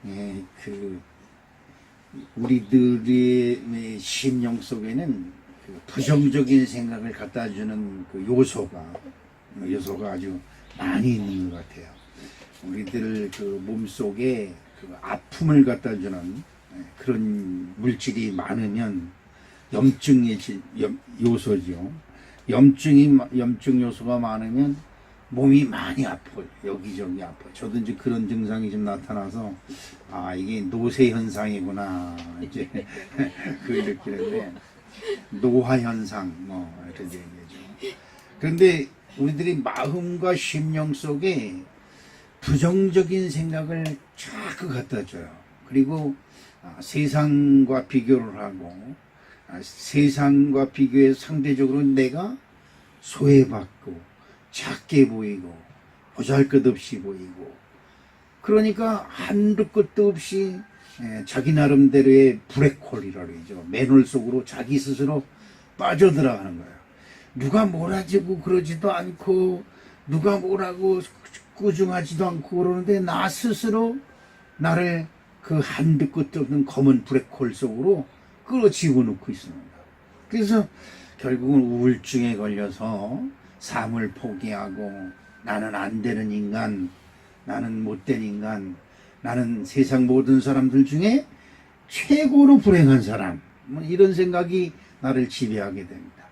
예, 우리들의 심령 속에는 그 부정적인 생각을 갖다 주는 그 요소가 아주 많이 있는 것 같아요. 우리들 그 몸속에 그 아픔을 갖다 주는 그런 물질이 많으면 염증의 요소죠. 염증 요소가 많으면 몸이 많이 아파요. 여기저기 아파요. 저도 이제 그런 증상이 좀 나타나서, 이게 노쇠 현상이구나. 이제, 그걸 느끼는데, 노화 현상, 이렇게 얘기하죠. 그런데 우리들이 마음과 심령 속에 부정적인 생각을 자꾸 갖다 줘요. 그리고 세상과 비교를 하고, 세상과 비교해서 상대적으로 내가 소외받고, 작게 보이고 보잘것없이 보이고, 그러니까 한두 끝도 없이 자기 나름대로의 블랙홀이라고 그러죠. 맨홀 속으로 자기 스스로 빠져들어가는 거예요. 누가 몰아주고 그러지도 않고, 누가 뭐라고 꾸중하지도 않고 그러는데, 나 스스로 나를 그 한두 끝도 없는 검은 블랙홀 속으로 끌어지고 놓고 있습니다. 그래서 결국은 우울증에 걸려서 삶을 포기하고, 나는 안 되는 인간, 나는 못된 인간, 나는 세상 모든 사람들 중에 최고로 불행한 사람, 이런 생각이 나를 지배하게 됩니다.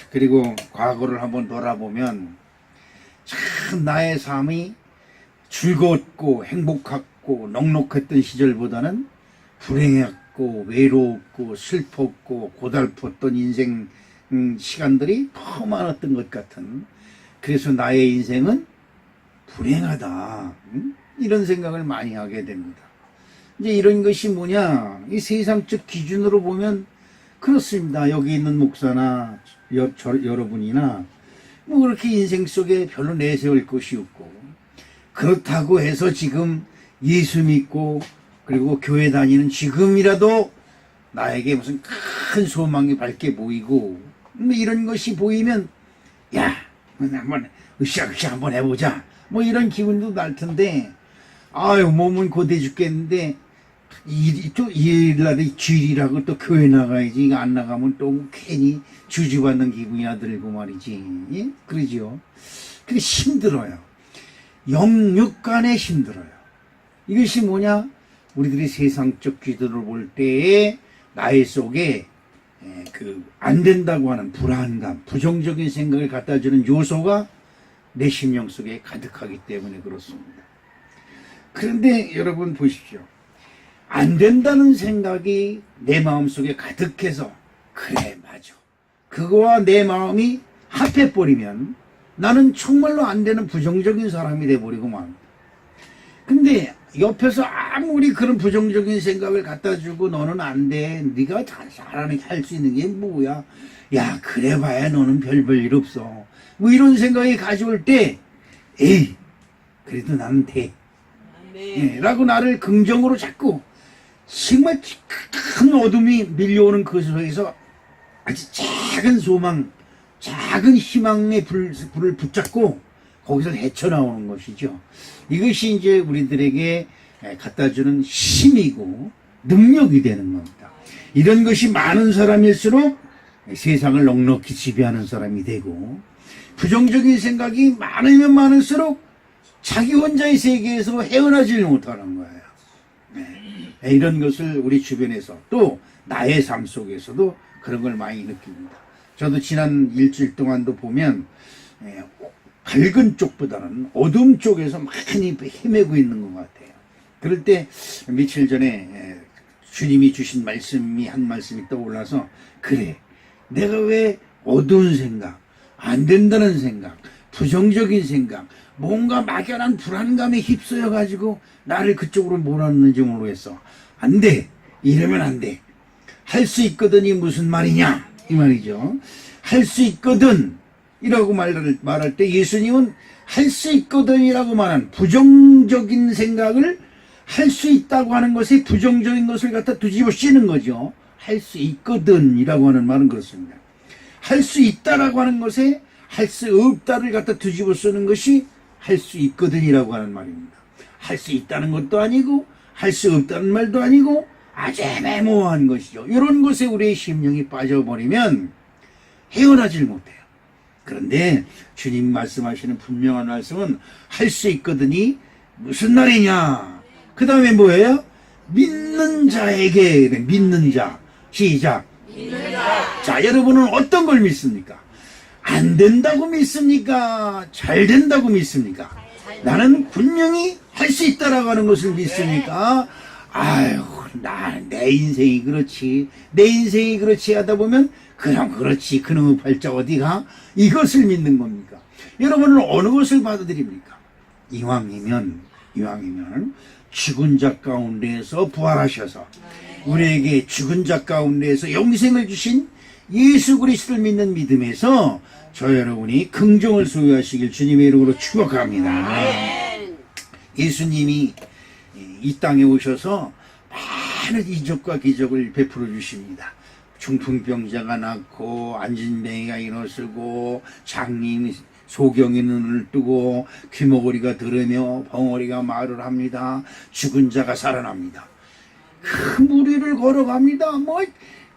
그리고 과거를 한번 돌아보면 참 나의 삶이 즐거웠고 행복했고 넉넉했던 시절보다는 불행했고 외로웠고 슬펐고 고달팠던 인생 시간들이 더 많았던 것 같은, 그래서 나의 인생은 불행하다, 이런 생각을 많이 하게 됩니다. 이제 이런 것이 뭐냐, 이 세상적 기준으로 보면 그렇습니다. 여기 있는 목사나 여러분이나 뭐 그렇게 인생 속에 별로 내세울 것이 없고, 그렇다고 해서 지금 예수 믿고 그리고 교회 다니는 지금이라도 나에게 무슨 큰 소망이 밝게 보이고, 이런 것이 보이면, 야, 한번 으쌰으쌰 한번 해보자, 뭐 이런 기분도 날 텐데, 몸은 고돼 죽겠는데 또 일날이 주일이라고 또 교회 나가야지, 이거 안 나가면 또 괜히 주주받는 기분이나 들고 말이지. 예? 그러죠. 근데 힘들어요. 영육간에 힘들어요. 이것이 뭐냐, 우리들이 세상적 기준으로 볼 때에 나의 속에 안 된다고 하는 불안감, 부정적인 생각을 갖다 주는 요소가 내 심령 속에 가득하기 때문에 그렇습니다. 그런데 여러분 보십시오. 안 된다는 생각이 내 마음속에 가득해서, 그래 맞아, 그거와 내 마음이 합해버리면 나는 정말로 안 되는 부정적인 사람이 돼버리고만. 근데 옆에서 아무리 그런 부정적인 생각을 갖다 주고, 너는 안 돼, 네가 잘하는 할 수 있는 게 뭐야, 야 그래봐야 너는 별 일 없어, 뭐 이런 생각이 가져올 때, 에이 그래도 나는 돼, 라고 나를 긍정으로 자꾸, 정말 큰 어둠이 밀려오는 그 속에서 아주 작은 소망, 작은 희망의 불을 붙잡고 거기서 헤쳐나오는 것이죠. 이것이 이제 우리들에게 갖다주는 힘이고 능력이 되는 겁니다. 이런 것이 많은 사람일수록 세상을 넉넉히 지배하는 사람이 되고, 부정적인 생각이 많으면 많을수록 자기 혼자의 세계에서 헤어나질 못하는 거예요. 이런 것을 우리 주변에서, 또 나의 삶 속에서도 그런 걸 많이 느낍니다. 저도 지난 일주일 동안도 보면 밝은 쪽보다는 어둠 쪽에서 많이 헤매고 있는 것 같아요. 그럴 때 며칠 전에 주님이 주신 말씀이 한 말씀이 떠올라서, 그래 내가 왜 어두운 생각, 안 된다는 생각, 부정적인 생각, 뭔가 막연한 불안감에 휩싸여 가지고 나를 그쪽으로 몰았는지 모르겠어. 안 돼, 이러면 안 돼, 할 수 있거든이 무슨 말이냐 이 말이죠. 할 수 있거든 이라고 말할 때, 예수님은 할 수 있거든이라고 말한 부정적인 생각을 할 수 있다고 하는 것에 부정적인 것을 갖다 뒤집어 씌는 거죠. 할 수 있거든이라고 하는 말은 그렇습니다. 할 수 있다라고 하는 것에 할 수 없다를 갖다 뒤집어 쓰는 것이 할 수 있거든이라고 하는 말입니다. 할 수 있다는 것도 아니고 할 수 없다는 말도 아니고 아주 애매모호한 것이죠. 이런 것에 우리의 심령이 빠져버리면 헤어나질 못해요. 그런데 주님 말씀하시는 분명한 말씀은 할 수 있거든이 무슨 날이냐. 그 다음에 뭐예요? 믿는 자에게. 믿는 자. 시작. 믿는 자. 자, 여러분은 어떤 걸 믿습니까? 안 된다고 믿습니까? 잘 된다고 믿습니까? 나는 분명히 할 수 있다라고 하는 것을 믿습니까? 아유, 내 인생이 그렇지. 내 인생이 그렇지 하다 보면 그럼 그렇지. 그놈의 발자 어디가? 이것을 믿는 겁니까? 여러분은 어느 것을 받아들입니까? 이왕이면 죽은 자 가운데에서 부활하셔서 우리에게 죽은 자 가운데에서 영생을 주신 예수 그리스도를 믿는 믿음에서 저 여러분이 긍정을 소유하시길 주님의 이름으로 축복합니다. 예수님이 이 땅에 오셔서 많은 이적과 기적을 베풀어 주십니다. 중풍병자가 낫고 안진뱅이가 일어서고 장님이 소경이 눈을 뜨고 귀머거리가 들으며 벙어리가 말을 합니다. 죽은 자가 살아납니다. 그 무리를 걸어갑니다.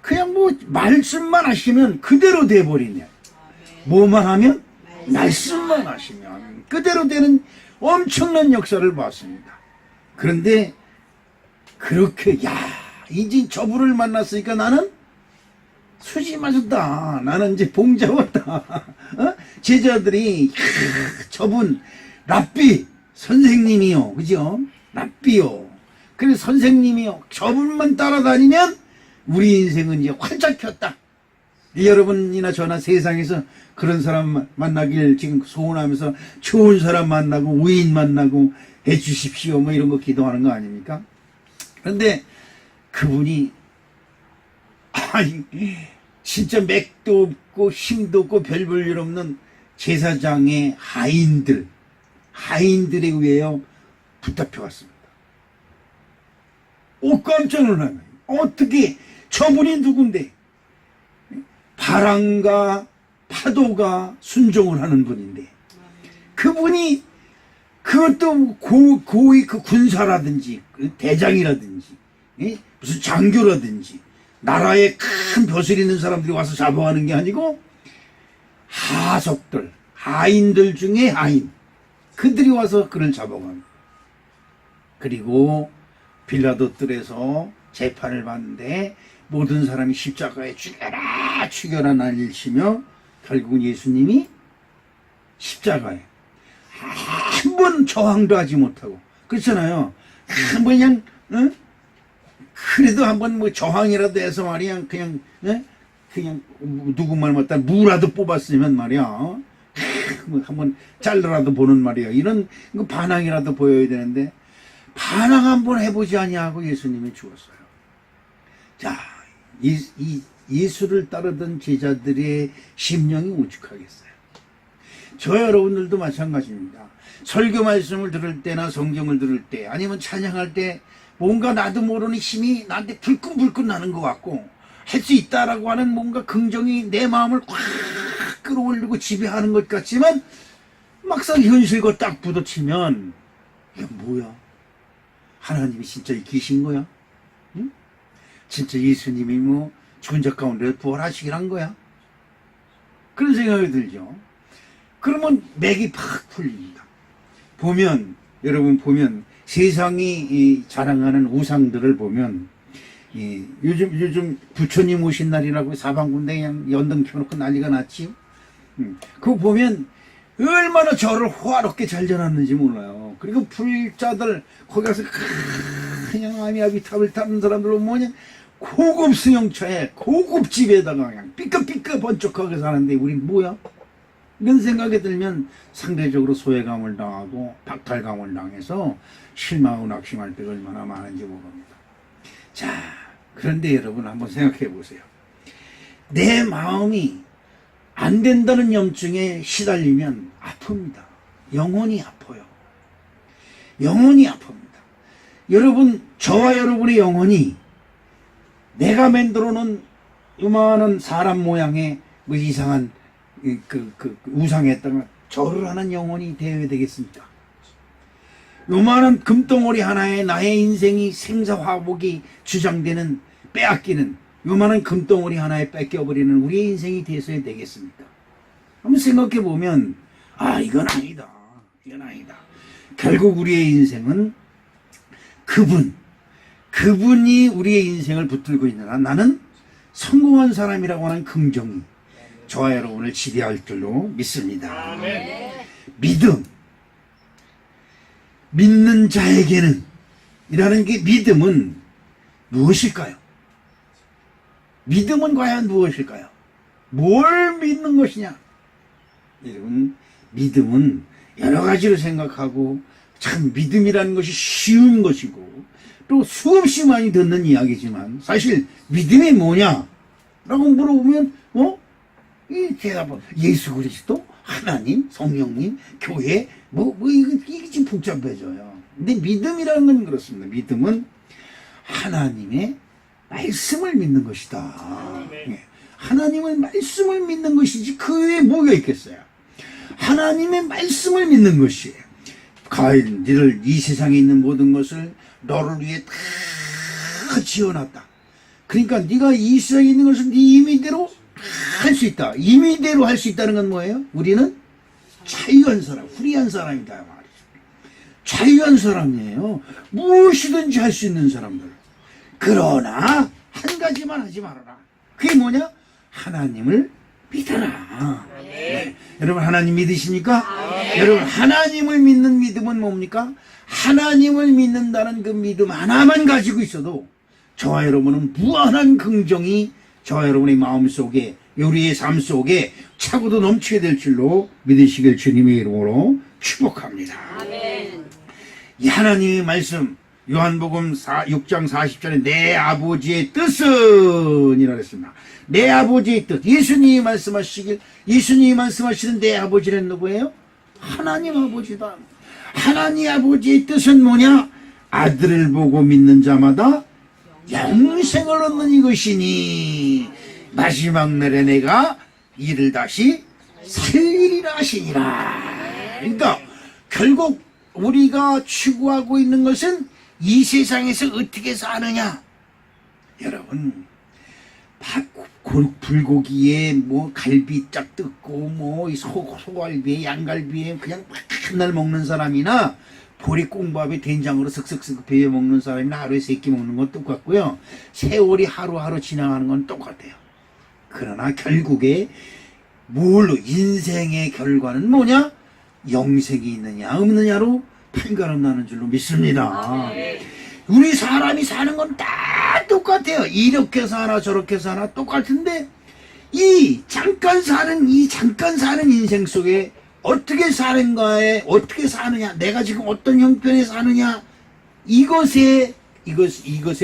그냥 말씀만 하시면 그대로 돼버리네. 뭐만 하면? 말씀만 하시면 그대로 되는 엄청난 역사를 봤습니다. 그런데 그렇게 이제 저분을 만났으니까 나는 수지 맞았다. 나는 이제 봉 잡았다. 제자들이 저분 랍비 선생님이요. 그죠? 랍비요. 그래서 선생님이요. 저분만 따라다니면 우리 인생은 이제 활짝 폈다. 여러분이나 저나 세상에서 그런 사람 만나길 지금 소원하면서 좋은 사람 만나고 우인 만나고 해주십시오. 이런 거 기도하는 거 아닙니까? 그런데 그분이 진짜 맥도 없고 힘도 없고 별 볼 일 없는 제사장의 하인들에 의해 붙잡혀왔습니다. 깜짝 놀라요. 어떻게 저분이 누군데 바람과 파도가 순종을 하는 분인데 그분이 그것도 고위 그 군사라든지 대장이라든지 무슨 장교라든지 나라에 큰 벼슬 있는 사람들이 와서 잡아가는 게 아니고 하석들, 하인들 중에 하인 그들이 와서 그를 잡아갑니다. 그리고 빌라도 뜰에서 재판을 받는데 모든 사람이 십자가에 죽여라 죽여라 난리를 치며 결국은 예수님이 십자가에 한 번 저항도 하지 못하고 그렇잖아요. 한 번 그냥 그래도 한번 저항이라도 해서 말이야 그냥 누구 말 못다 무라도 뽑았으면 말이야 한번 잘라라도 보는 말이야 이런 반항이라도 보여야 되는데 반항 한번 해보지 아니하고 예수님이 죽었어요. 자, 예수를 따르던 제자들의 심령이 오죽하겠어요. 저 여러분들도 마찬가지입니다. 설교 말씀을 들을 때나 성경을 들을 때 아니면 찬양할 때 뭔가 나도 모르는 힘이 나한테 불끈불끈 나는 것 같고 할 수 있다라고 하는 뭔가 긍정이 내 마음을 확 끌어올리고 지배하는 것 같지만 막상 현실과 딱 부딪히면 이게 뭐야? 하나님이 진짜 계신 거야? 응? 진짜 예수님이 죽은 자 가운데 부활하시긴 한 거야? 그런 생각이 들죠. 그러면 맥이 팍 풀립니다. 여러분 보면 세상이 자랑하는 우상들을 보면 요즘 부처님 오신 날이라고 사방군데 그냥 연등 켜놓고 난리가 났지. 그거 보면 얼마나 절을 호화롭게 잘 지어놨는지 몰라요. 그리고 불자들 거기 가서 그냥 아미아비탑을 타는 사람들 보면 고급 승용차에 고급 집에다가 그냥 삐까삐까 번쩍하게 사는데 우린 뭐야? 이런 생각이 들면 상대적으로 소외감을 당하고 박탈감을 당해서 실망하고 낙심할 때가 얼마나 많은지 모릅니다. 자, 그런데 여러분 한번 생각해 보세요. 내 마음이 안 된다는 염증에 시달리면 아픕니다. 영혼이 아파요. 영혼이 아픕니다. 여러분, 저와 여러분의 영혼이 내가 만들어 놓은 요만한 사람 모양의 이상한 우상에다가 절을 하는 영혼이 되어야 되겠습니까? 요만한 금덩어리 하나에 나의 인생이 생사화복이 주장되는, 빼앗기는 요만한 금덩어리 하나에 뺏겨버리는 우리의 인생이 돼서야 되겠습니까? 한번 생각해 보면 이건 아니다. 이건 아니다. 결국 우리의 인생은 그분이 우리의 인생을 붙들고 있는 한 나는 성공한 사람이라고 하는 긍정이 저와 여러분을 지배할 줄로 믿습니다. 믿음. 믿는 자에게는 이라는 게, 믿음은 무엇일까요? 믿음은 과연 무엇일까요? 뭘 믿는 것이냐? 여러분, 믿음은 여러 가지로 생각하고, 참 믿음이라는 것이 쉬운 것이고 또 수없이 많이 듣는 이야기지만, 사실 믿음이 뭐냐? 라고 물어보면 이 대답은 예수 그리스도, 하나님, 성령님, 교회, 이게 좀 복잡해져요. 근데 믿음이라는 건 그렇습니다. 믿음은 하나님의 말씀을 믿는 것이다. 하나님의 말씀을 믿는 것이지 그 외에 뭐가 있겠어요? 하나님의 말씀을 믿는 것이에요. 가인, 너를 이 세상에 있는 모든 것을 너를 위해 다 지어놨다. 그러니까 네가 이 세상에 있는 것을 네 임의대로 할 수 있다. 임의대로 할 수 있다는 건 뭐예요? 우리는 자유한 사람, 프리한 사람이다 말이죠. 자유한 사람이에요. 무엇이든지 할 수 있는 사람들. 그러나 한 가지만 하지 말아라. 그게 뭐냐? 하나님을 믿어라. 네. 여러분, 하나님 믿으십니까? 여러분, 하나님을 믿는 믿음은 뭡니까? 하나님을 믿는다는 그 믿음 하나만 가지고 있어도 저와 여러분은 무한한 긍정이 저와 여러분의 마음속에, 우리의 삶 속에 차고도 넘치게 될 줄로 믿으시길 주님의 이름으로 축복합니다. 이 하나님의 말씀, 요한복음 6장 40절에 내 아버지의 뜻은 이라 그랬습니다. 내 아버지의 뜻. 예수님이 말씀하시는 내 아버지는 누구예요? 하나님 아버지다. 하나님 아버지의 뜻은 뭐냐? 아들을 보고 믿는 자마다 영생을 얻는 이것이니 마지막 날에 내가 이를 다시 살리리라 하시니라. 그러니까 결국 우리가 추구하고 있는 것은 이 세상에서 어떻게 사느냐. 여러분, 불고기에 갈비 짝 뜯고 소갈비에 양갈비에 그냥 맨날 먹는 사람이나 보리콩밥에 된장으로 슥슥슥 베어 먹는 사람이나 하루에 3끼 먹는 건 똑같고요. 세월이 하루하루 지나가는 건 똑같아요. 그러나 결국에 인생의 결과는 뭐냐? 영생이 있느냐 없느냐로 판가름 나는 줄로 믿습니다. 우리 사람이 사는 건 다 똑같아요. 이렇게 사나 저렇게 사나 똑같은데 이 잠깐 사는 인생 속에 어떻게 사는가에, 어떻게 사느냐, 내가 지금 어떤 형편에 사느냐, 이것에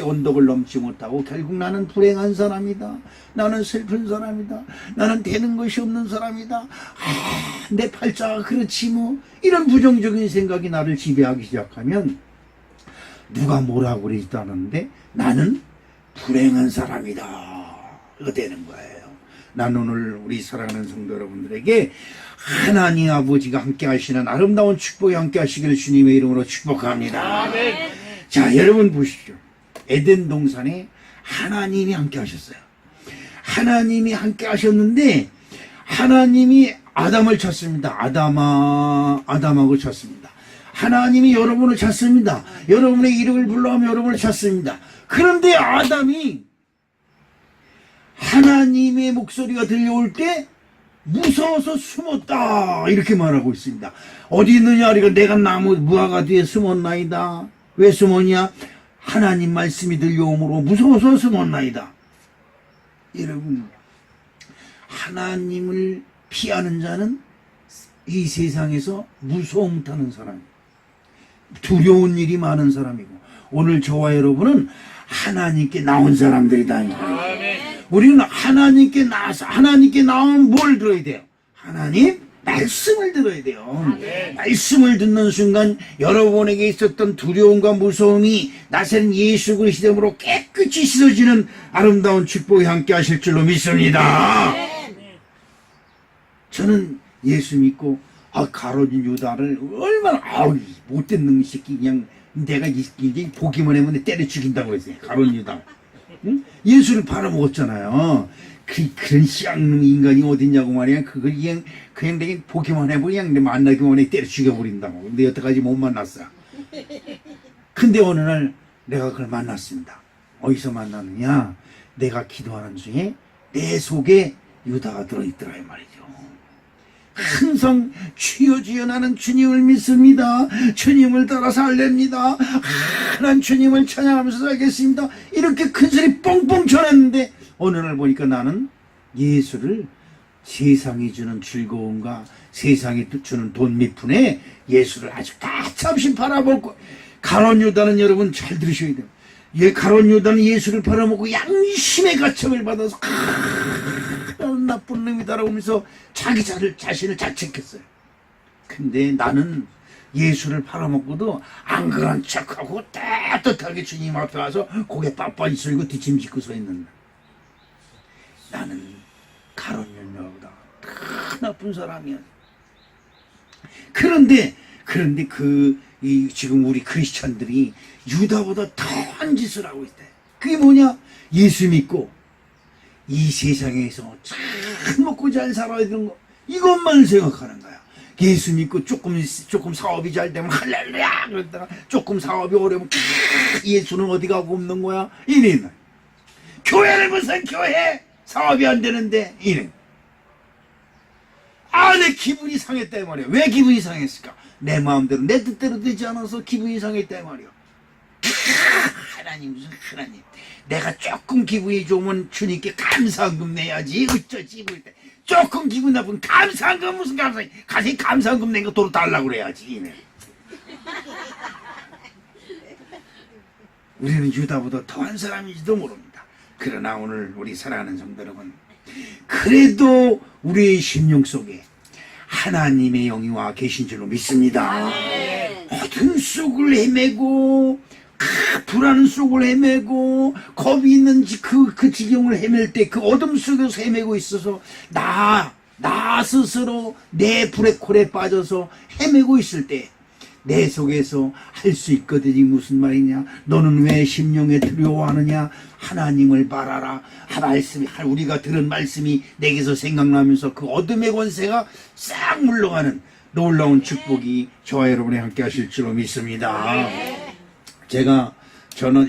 언덕을 넘지 못하고 결국 나는 불행한 사람이다. 나는 슬픈 사람이다. 나는 되는 것이 없는 사람이다. 내 팔자가 그렇지 뭐. 이런 부정적인 생각이 나를 지배하기 시작하면 누가 뭐라고 그러지도 나는 불행한 사람이다. 이거 되는 거예요. 난 오늘 우리 사랑하는 성도 여러분들에게 하나님 아버지가 함께 하시는 아름다운 축복이 함께 하시기를 주님의 이름으로 축복합니다. 아멘. 자, 여러분 보십시오. 에덴 동산에 하나님이 함께 하셨어요. 하나님이 함께 하셨는데 하나님이 아담을 찾습니다. 아담하고 찾습니다. 하나님이 여러분을 찾습니다. 여러분의 이름을 불러하며 여러분을 찾습니다. 그런데 아담이 하나님의 목소리가 들려올 때 무서워서 숨었다, 이렇게 말하고 있습니다. 어디 있느냐? 그러니까 내가 나무 무화과 뒤에 숨었나이다. 왜 숨었냐? 하나님 말씀이 들려오므로 무서워서 숨었나이다. 여러분, 하나님을 피하는 자는 이 세상에서 무서움 타는 사람, 두려운 일이 많은 사람이고, 오늘 저와 여러분은 하나님께 나온 사람들이다. 우리는 하나님께 나와서, 하나님께 나오면 뭘 들어야 돼요? 하나님 말씀을 들어야 돼요. 말씀을 듣는 순간 여러분에게 있었던 두려움과 무서움이 나서는 예수 그리스도 이름으로 깨끗이 씻어지는 아름다운 축복이 함께 하실 줄로 믿습니다. 저는 예수 믿고 가롯 유다를 얼마나 못된 놈의 새끼 그냥 내가 이제 보기만 하면 때려 죽인다고 그랬어요. 가롯 유다. 응? 예수를 팔아먹었잖아요. 그런 쌍놈 인간이 어딨냐고 말이야. 그걸 그냥 내가 보기만 해보고 그냥 만나기만 해 때려 죽여버린다고. 근데 여태까지 못 만났어. 근데 어느 날 내가 그걸 만났습니다. 어디서 만났느냐? 내가 기도하는 중에 내 속에 유다가 들어있더라 이 말이죠. 항상 주여 주여 나는 주님을 믿습니다. 주님을 따라 살렵니다. 난 주님을 찬양하면서 살겠습니다. 이렇게 큰 소리 뻥뻥 전했는데 어느 날 보니까 나는 예수를 세상이 주는 즐거움과 세상이 주는 돈 밑푼에 예수를 아주 가차없이 팔아먹고, 가롯 유다는 여러분 잘 들으셔야 돼요. 가롯 유다는 예수를 팔아먹고 양심의 가책을 받아서 나쁜 놈이다라고 하면서 자기 자신을 자책했어요. 근데 나는 예수를 팔아먹고도 안 그런 척하고 따뜻하게 주님 앞에 와서 고개 빳빳이 숙이고 뒷짐짓고 서 있는다. 나는 가롯 유다보다 더 나쁜 사람이야. 그런데 지금 우리 크리스찬들이 유다보다 더한 짓을 하고 있대. 그게 뭐냐? 예수 믿고 이 세상에서 잘 먹고 잘 살아야 되는 거, 이것만 생각하는 거야. 예수 믿고 조금 사업이 잘 되면 할렐루야 그러다가 조금 사업이 어려우면 예수는 어디 가고 없는 거야? 이래. 교회를 무슨 교회? 사업이 안 되는데 이래. 내 기분이 상했다 이 말이야. 왜 기분이 상했을까? 내 마음대로 내 뜻대로 되지 않아서 기분이 상했다 이 말이야. 하나님 무슨 하나님, 내가 조금 기분이 좋으면 주님께 감사한금 내야지 어쩌지 뭐 이때 조금 기분 나쁘면 감사한금 무슨 감사해, 가서 감사한금 낸 거 도로 달라고 그래야지. 우리는 유다보다 더한 사람인지도 모릅니다. 그러나 오늘 우리 사랑하는 성도 여러분, 그래도 우리의 심령 속에 하나님의 영이 와 계신 줄로 믿습니다. 어둠 속을 헤매고 불안 속을 헤매고 겁이 있는 그 지경을 헤맬 때 그 어둠 속에서 헤매고 있어서 나 스스로 내 불의 콜에 빠져서 헤매고 있을 때 내 속에서 할 수 있거든요. 무슨 말이냐? 너는 왜 심령에 두려워하느냐? 하나님을 바라라. 우리가 들은 말씀이 내게서 생각나면서 그 어둠의 권세가 싹 물러가는 놀라운 축복이 저와 여러분이 함께 하실 줄로 믿습니다. 저는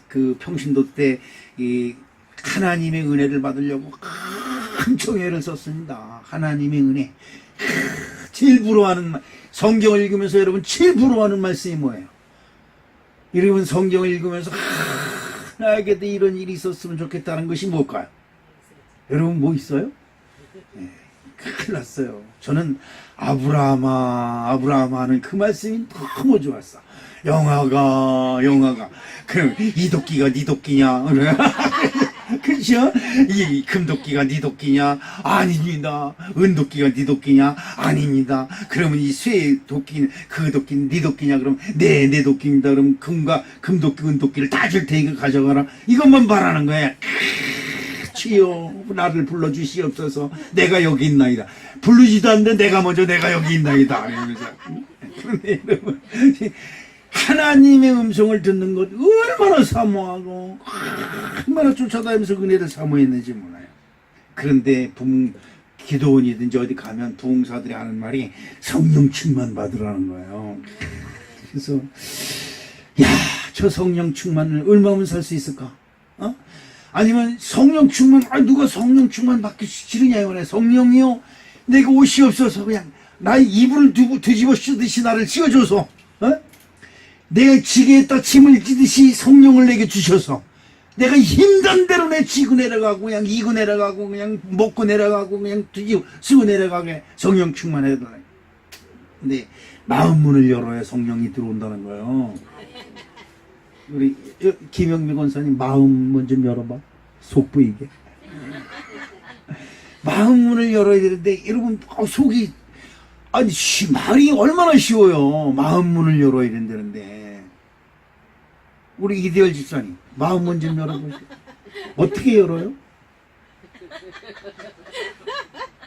그 평신도 때 이 하나님의 은혜를 받으려고 큰 총회를 썼습니다. 하나님의 은혜. 제일 부러워하는 성경을 읽으면서 여러분 제일 부러워하는 말씀이 뭐예요? 여러분 성경을 읽으면서 나에게도 이런 일이 있었으면 좋겠다는 것이 뭘까요? 여러분 뭐 있어요? 네, 큰일 났어요. 저는 아브라함아 하는 그 말씀이 너무 좋았어. 영아가 그럼 이 도끼가 네 도끼냐? 그죠? 이 금도끼가 네 도끼냐? 아닙니다. 은도끼가 네 도끼냐? 아닙니다. 그러면 이 쇠 도끼는 그 도끼는 네 도끼냐? 그럼 네 도끼입니다. 그럼 금도끼 은도끼를 다 줄 테니까 가져가라. 이것만 바라는 거야. 주여 나를 불러주시옵소서. 내가 여기 있나이다. 부르지도 않는데 내가 먼저 내가 여기 있나이다. 그런데 여러분 하나님의 음성을 듣는 것 얼마나 사모하고 얼마나 쫓아다니면서 은혜를 사모했는지 몰라요. 그런데 기도원이든지 어디 가면 부흥사들이 하는 말이 성령 충만 받으라는 거예요. 그래서 저 성령 충만을 얼마면 살 수 있을까? 아니면 성령 충만, 누가 성령 충만 받기 싫으냐 이거네. 성령이요, 내가 옷이 없어서 그냥 나의 이불을 뒤집어 씌우듯이 나를 씌워줘서 내가 지게에다 침을 찌듯이 성령을 내게 주셔서 내가 힘든 대로 지고 내려가고 그냥 이고 내려가고 그냥 먹고 내려가고 그냥 뒤집어 쓰고 내려가게 성령 충만해달라. 근데 마음 문을 열어야 성령이 들어온다는 거예요. 우리 김영미 권사님 마음 문 좀 열어봐. 속 보이게. 마음 문을 열어야 되는데 여러분 속이 말이 얼마나 쉬워요. 마음 문을 열어야 된다는데. 우리 이대열 집사님 마음 문 좀 열어보세요. 어떻게 열어요?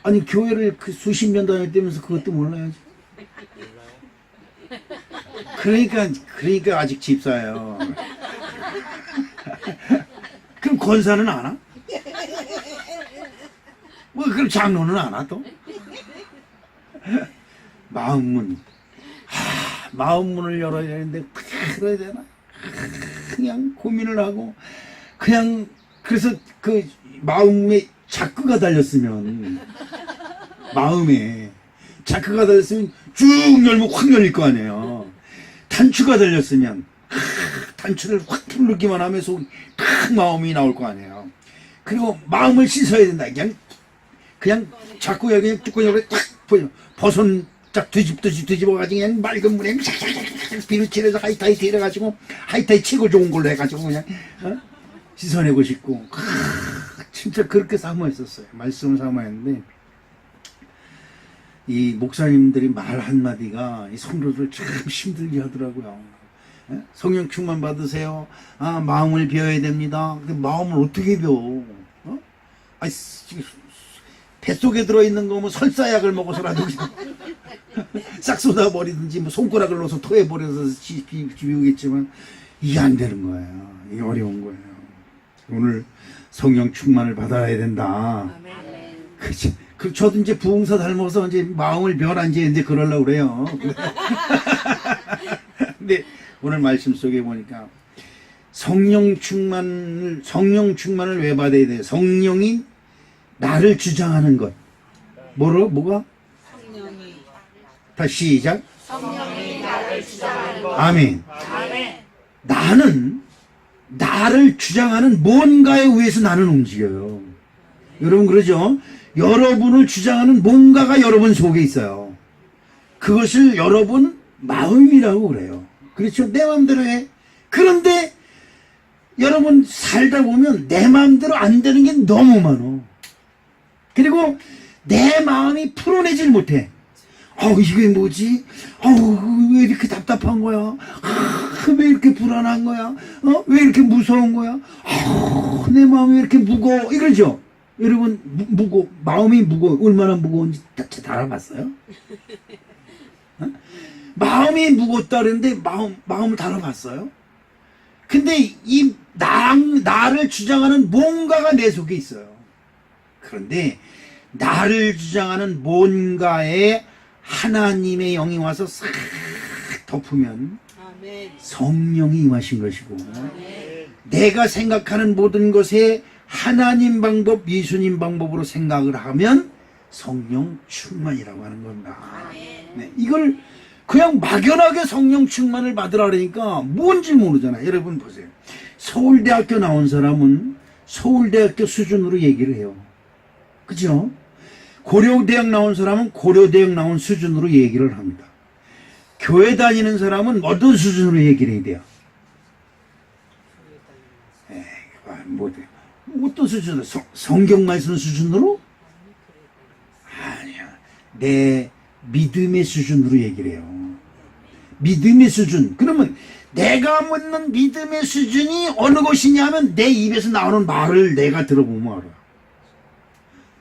아니 교회를 그 수십 년 다녔다면서 그것도 몰라야지. 그러니까 아직 집사예요. 그럼 권사는 아나? 뭐 그럼 장로는 아나 또? 마음문을 열어야 되는데 그래야 되나? 그냥 고민을 하고 그냥 그래서 그 마음에 자크가 달렸으면 쭉 열면 확 열릴 거 아니에요. 단추가 달렸으면 단추를 확 누르기만 하면 속이 탁 마음이 나올 거 아니에요. 그리고 마음을 씻어야 된다. 그냥 자꾸 여기 뚜껑을 탁 버선 쫙 뒤집어가지고 그냥 맑은 물에 비누칠해서 하이타이 해가지고 하이타이 최고 좋은 걸로 해가지고 그냥 씻어내고 싶고 진짜 그렇게 사모했었어요. 말씀을 사모했는데 이 목사님들이 말 한마디가 이 성도들 참 힘들게 하더라고요. 성령 충만 받으세요. 마음을 비워야 됩니다. 근데 마음을 어떻게 비워? 뱃속에 들어있는 거 뭐 설사약을 먹어서라도 싹 쏟아버리든지 뭐 손가락을 넣어서 토해버려서 비우겠지만 이게 안 되는 거예요. 이게 어려운 거예요. 오늘 성령 충만을 받아야 된다. 그치. 저도 이제 부흥사 닮아서 이제 마음을 변한 이제 그러려고 그래요. 근데 오늘 말씀 속에 보니까 성령 충만을 왜 받아야 돼요? 성령이 나를 주장하는 것. 뭐가? 성령이. 다시 시작. 성령이 나를 주장하는 것. 아멘. 나는 나를 주장하는 뭔가에 의해서 나는 움직여요. 여러분 그러죠? 여러분을 주장하는 뭔가가 여러분 속에 있어요. 그것을 여러분 마음이라고 그래요. 그렇죠? 내 마음대로 해. 그런데 여러분 살다 보면 내 마음대로 안 되는 게 너무 많어. 그리고 내 마음이 풀어내질 못해. 이게 뭐지? 왜 이렇게 답답한 거야? 왜 이렇게 불안한 거야? 왜 이렇게 무서운 거야? 내 마음이 왜 이렇게 무거워? 이러죠? 여러분, 마음이 무거워. 얼마나 무거운지 다 알아봤어요? 마음이 무겁다는데 마음을 달아봤어요? 근데 나를 주장하는 뭔가가 내 속에 있어요. 그런데 나를 주장하는 뭔가에 하나님의 영이 와서 싹 덮으면 성령이 임하신 것이고 내가 생각하는 모든 것에 하나님 방법, 예수님 방법으로 생각을 하면 성령 충만이라고 하는 겁니다. 네, 이걸 그냥 막연하게 성령 충만을 받으라 그러니까 뭔지 모르잖아요. 여러분 보세요. 서울대학교 나온 사람은 서울대학교 수준으로 얘기를 해요. 그죠? 고려대학 나온 사람은 고려대학 나온 수준으로 얘기를 합니다. 교회 다니는 사람은 어떤 수준으로 얘기를 해야 돼요? 어떤 수준으로? 성경 말씀 수준으로? 아니야. 내 믿음의 수준으로 얘기를 해요. 믿음의 수준. 그러면 내가 묻는 믿음의 수준이 어느 것이냐면 내 입에서 나오는 말을 내가 들어보면 알아.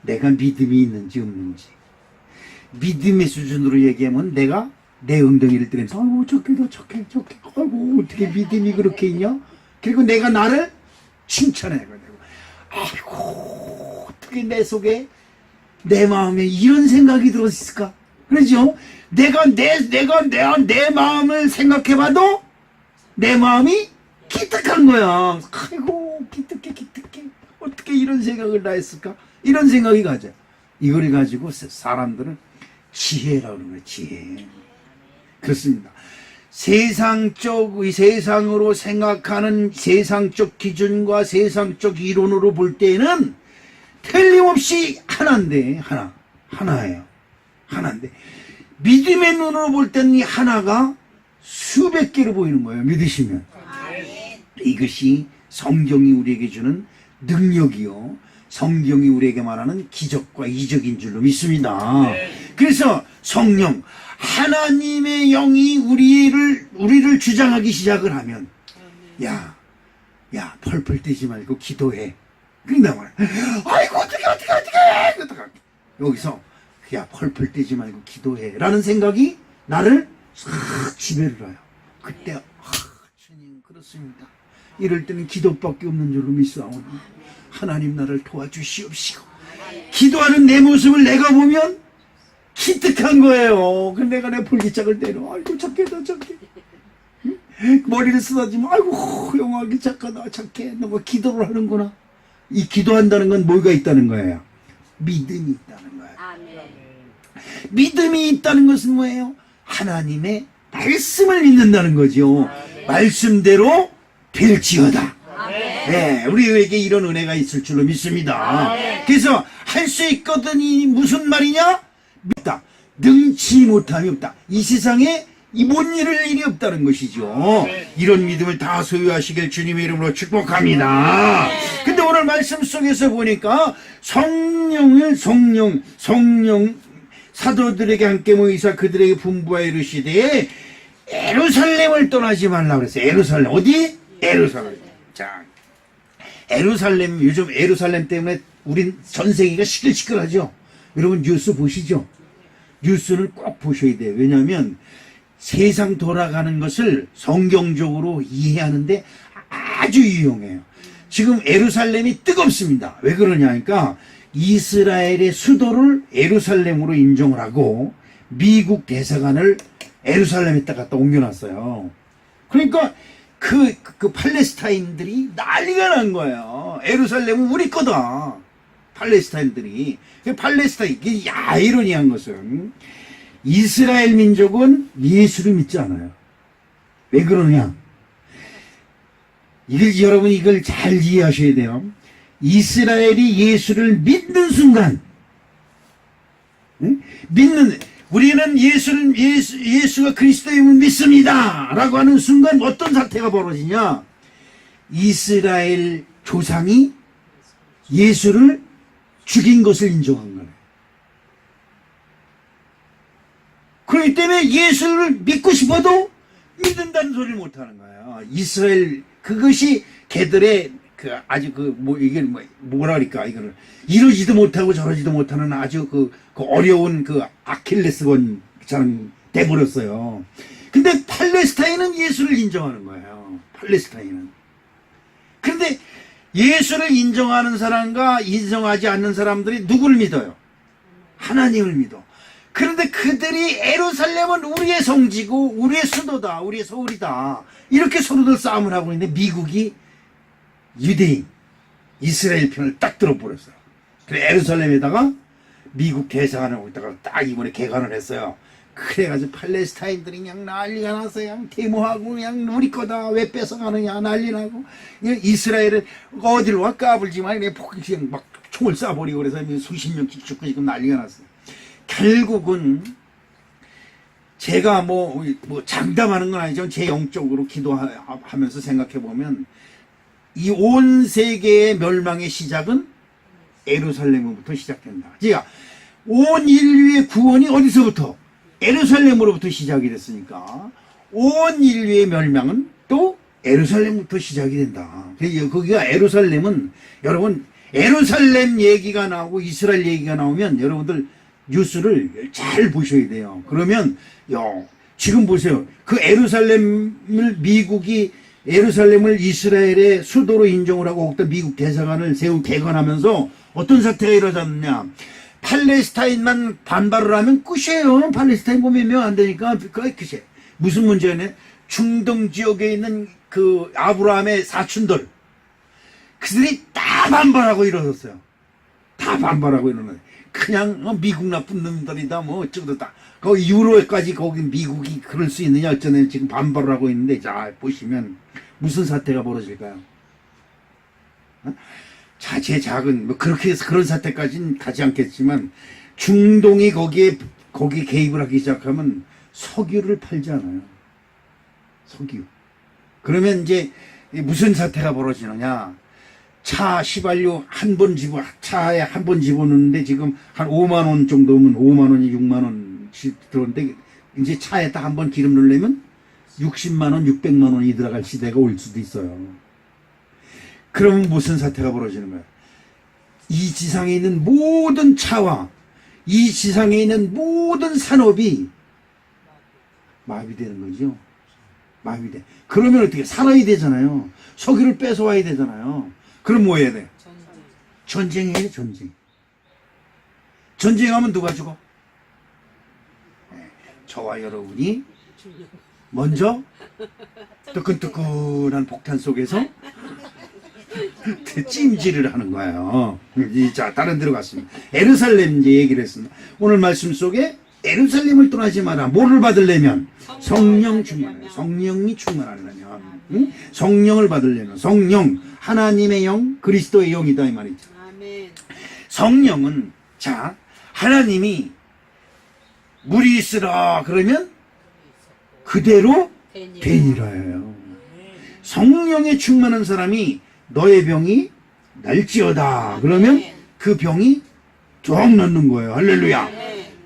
내가 믿음이 있는지 없는지. 믿음의 수준으로 얘기하면 내가 내 엉덩이를 때리면서 착해. 어떻게 믿음이 그렇게 있냐? 그리고 내가 나를 칭찬해가지고 어떻게 내 속에 내 마음에 이런 생각이 들었을까? 그렇죠? 내가 내 마음을 생각해봐도 내 마음이 기특한 거야. 기특해. 어떻게 이런 생각을 다 했을까? 이런 생각이 가져. 이걸 가지고 사람들은 지혜라고 그러는 거예요. 지혜. 그렇습니다. 세상으로 생각하는 세상적 기준과 세상적 이론으로 볼 때는 틀림없이 하나예요. 하나인데 믿음의 눈으로 볼 때는 이 하나가 수백 개로 보이는 거예요. 믿으시면. 이것이 성경이 우리에게 주는 능력이요, 성경이 우리에게 말하는 기적과 이적인 줄로 믿습니다. 그래서 성령, 하나님의 영이 우리를 주장하기 시작을 하면 야 펄펄 뛰지 말고 기도해. 그런단 말이야. 아이고 어떡해. 여기서 야 펄펄 뛰지 말고 기도해 라는 생각이 나를 싹 지배를 해요. 그때 주님 그렇습니다. 이럴 때는 기도밖에 없는 줄로 믿사오니 하나님 나를 도와주시옵시고 기도하는 내 모습을 내가 보면 기특한 거예요. 근데 내가 내 볼기짝을 때려 아이고 착해다 착해. 응? 머리를 쓰다지면 아이고 호영하게 착하다 착해. 너가 기도를 하는구나. 이 기도한다는 건 뭐가 있다는 거예요? 믿음이 있다는 거예요. 믿음이 있다는 것은 뭐예요? 하나님의 말씀을 믿는다는 거죠. 말씀대로 될지어다. 네, 우리에게 이런 은혜가 있을 줄로 믿습니다. 그래서 할 수 있거든이 무슨 말이냐? 믿다. 능치 못함이 없다. 이 세상에 이 못 이룰 일이 없다는 것이죠. 이런 믿음을 다 소유하시길 주님의 이름으로 축복합니다. 근데 오늘 말씀 속에서 보니까 성령 사도들에게 함께 모이사 그들에게 분부하여 이르시되 예루살렘을 떠나지 말라 그랬어요. 예루살렘 어디? 예루살렘. 자, 예루살렘 요즘 예루살렘 때문에 우린 전 세계가 시끌시끌하죠. 여러분 뉴스 보시죠. 뉴스를 꼭 보셔야 돼요. 왜냐하면 세상 돌아가는 것을 성경적으로 이해하는데 아주 유용해요. 지금 예루살렘이 뜨겁습니다. 왜 그러냐 하니까 이스라엘의 수도를 예루살렘으로 인정을 하고 미국 대사관을 예루살렘에다 갖다 옮겨놨어요. 그러니까 그 팔레스타인들이 난리가 난 거예요. 예루살렘은 우리 거다. 팔레스타인들이. 팔레스타인, 이게 아이러니한 것은 이스라엘 민족은 예수를 믿지 않아요. 왜 그러냐? 여러분 이걸 잘 이해하셔야 돼요. 이스라엘이 예수를 믿는 순간, 우리는 예수가 그리스도임을 믿습니다 라고 하는 순간 어떤 사태가 벌어지냐? 이스라엘 조상이 예수를 죽인 것을 인정한 거예요. 그렇기 때문에 예수를 믿고 싶어도 믿는다는 소리를 못하는 거예요. 이스라엘, 그것이 걔들의 이게 뭐라 그럴까, 이거를 이러지도 못하고 저러지도 못하는 아주 그 어려운 아킬레스건처럼 돼버렸어요. 근데 팔레스타인은 예수를 인정하는 거예요. 팔레스타인은. 근데 예수를 인정하는 사람과 인정하지 않는 사람들이 누구를 믿어요? 하나님을 믿어. 그런데 그들이 예루살렘은 우리의 성지고 우리의 수도다, 우리의 서울이다, 이렇게 서로들 싸움을 하고 있는데 미국이 유대인 이스라엘 편을 딱 들어버렸어요. 그래 예루살렘에다가 미국 대사관을 거기다가 딱 이번에 개관을 했어요. 그래가지고 팔레스타인들이 그냥 난리가 났어요. 그냥 데모하고 그냥 우리 거다 왜 뺏어가느냐 난리나고, 이스라엘은 어디로 와 까불지만 그냥 그냥 막 총을 쏴버리고 그래서 수십 명 죽고 지금 난리가 났어요. 결국은 제가 뭐 장담하는 건 아니지만 제 영적으로 기도하면서 생각해 보면 이 온 세계의 멸망의 시작은 예루살렘으로부터 시작된다. 그러니까 온 인류의 구원이 어디서부터? 예루살렘으로부터 시작이 됐으니까 온 인류의 멸망은 또 예루살렘부터 시작이 된다. 거기가 예루살렘은, 여러분 예루살렘 얘기가 나오고 이스라엘 얘기가 나오면 여러분들 뉴스를 잘 보셔야 돼요. 그러면 지금 보세요. 그 미국이 예루살렘을 이스라엘의 수도로 인정을 하고 거기다 미국 대사관을 개관하면서 어떤 사태가 일어났느냐? 팔레스타인만 반발을 하면 끝이에요. 팔레스타인 보면 몇 명 안 되니까 끝이에요. 무슨 문제냐? 중동 지역에 있는 그 아브라함의 사촌들, 그들이 다 반발하고 일어섰어요. 다 반발하고 일어나요. 그냥 미국 나쁜 놈들이다 뭐 어쩌고다. 거기 유로까지 거기 미국이 그럴 수 있느냐 어쩌냐 지금 반발을 하고 있는데, 자 보시면 무슨 사태가 벌어질까요? 자, 제 작은 그렇게 해서 그런 사태까지는 가지 않겠지만 중동이 거기 개입을 하기 시작하면 석유를 팔잖아요. 석유. 그러면 이제 무슨 사태가 벌어지느냐? 차 휘발유 차에 한 번 집어넣는데 지금 한 5만 원 정도면 5만 원이 6만 원 들어오는데 이제 차에다 한 번 기름 넣으려면 60만 원, 600만 원이 들어갈 시대가 올 수도 있어요. 그러면 무슨 사태가 벌어지는 거예요? 이 지상에 있는 모든 차와 이 지상에 있는 모든 산업이 마비되는 거죠. 마비돼. 그러면 어떻게 살아야 되잖아요. 석유를 뺏어와야 되잖아요. 그럼 뭐 해야 돼? 전쟁이에요, 전쟁. 전쟁하면 누가 죽어? 저와 여러분이 먼저 뜨끈뜨끈한 폭탄 속에서 찜질을 하는 거예요. 자, 다른 데로 갔습니다. 에루살렘 이제 얘기를 했습니다. 오늘 말씀 속에 에루살렘을 떠나지 마라. 뭐를 받으려면? 성령 충만해. 성령이 충만하려면, 응? 성령을 받으려면 성령, 하나님의 영, 그리스도의 영이다 이 말이죠. 아멘. 성령은 자, 하나님이 물이 있으라 그러면 그대로 되니라요. 성령에 충만한 사람이 너의 병이 날지어다 그러면 그 병이 쭉 낫는 거예요. 할렐루야.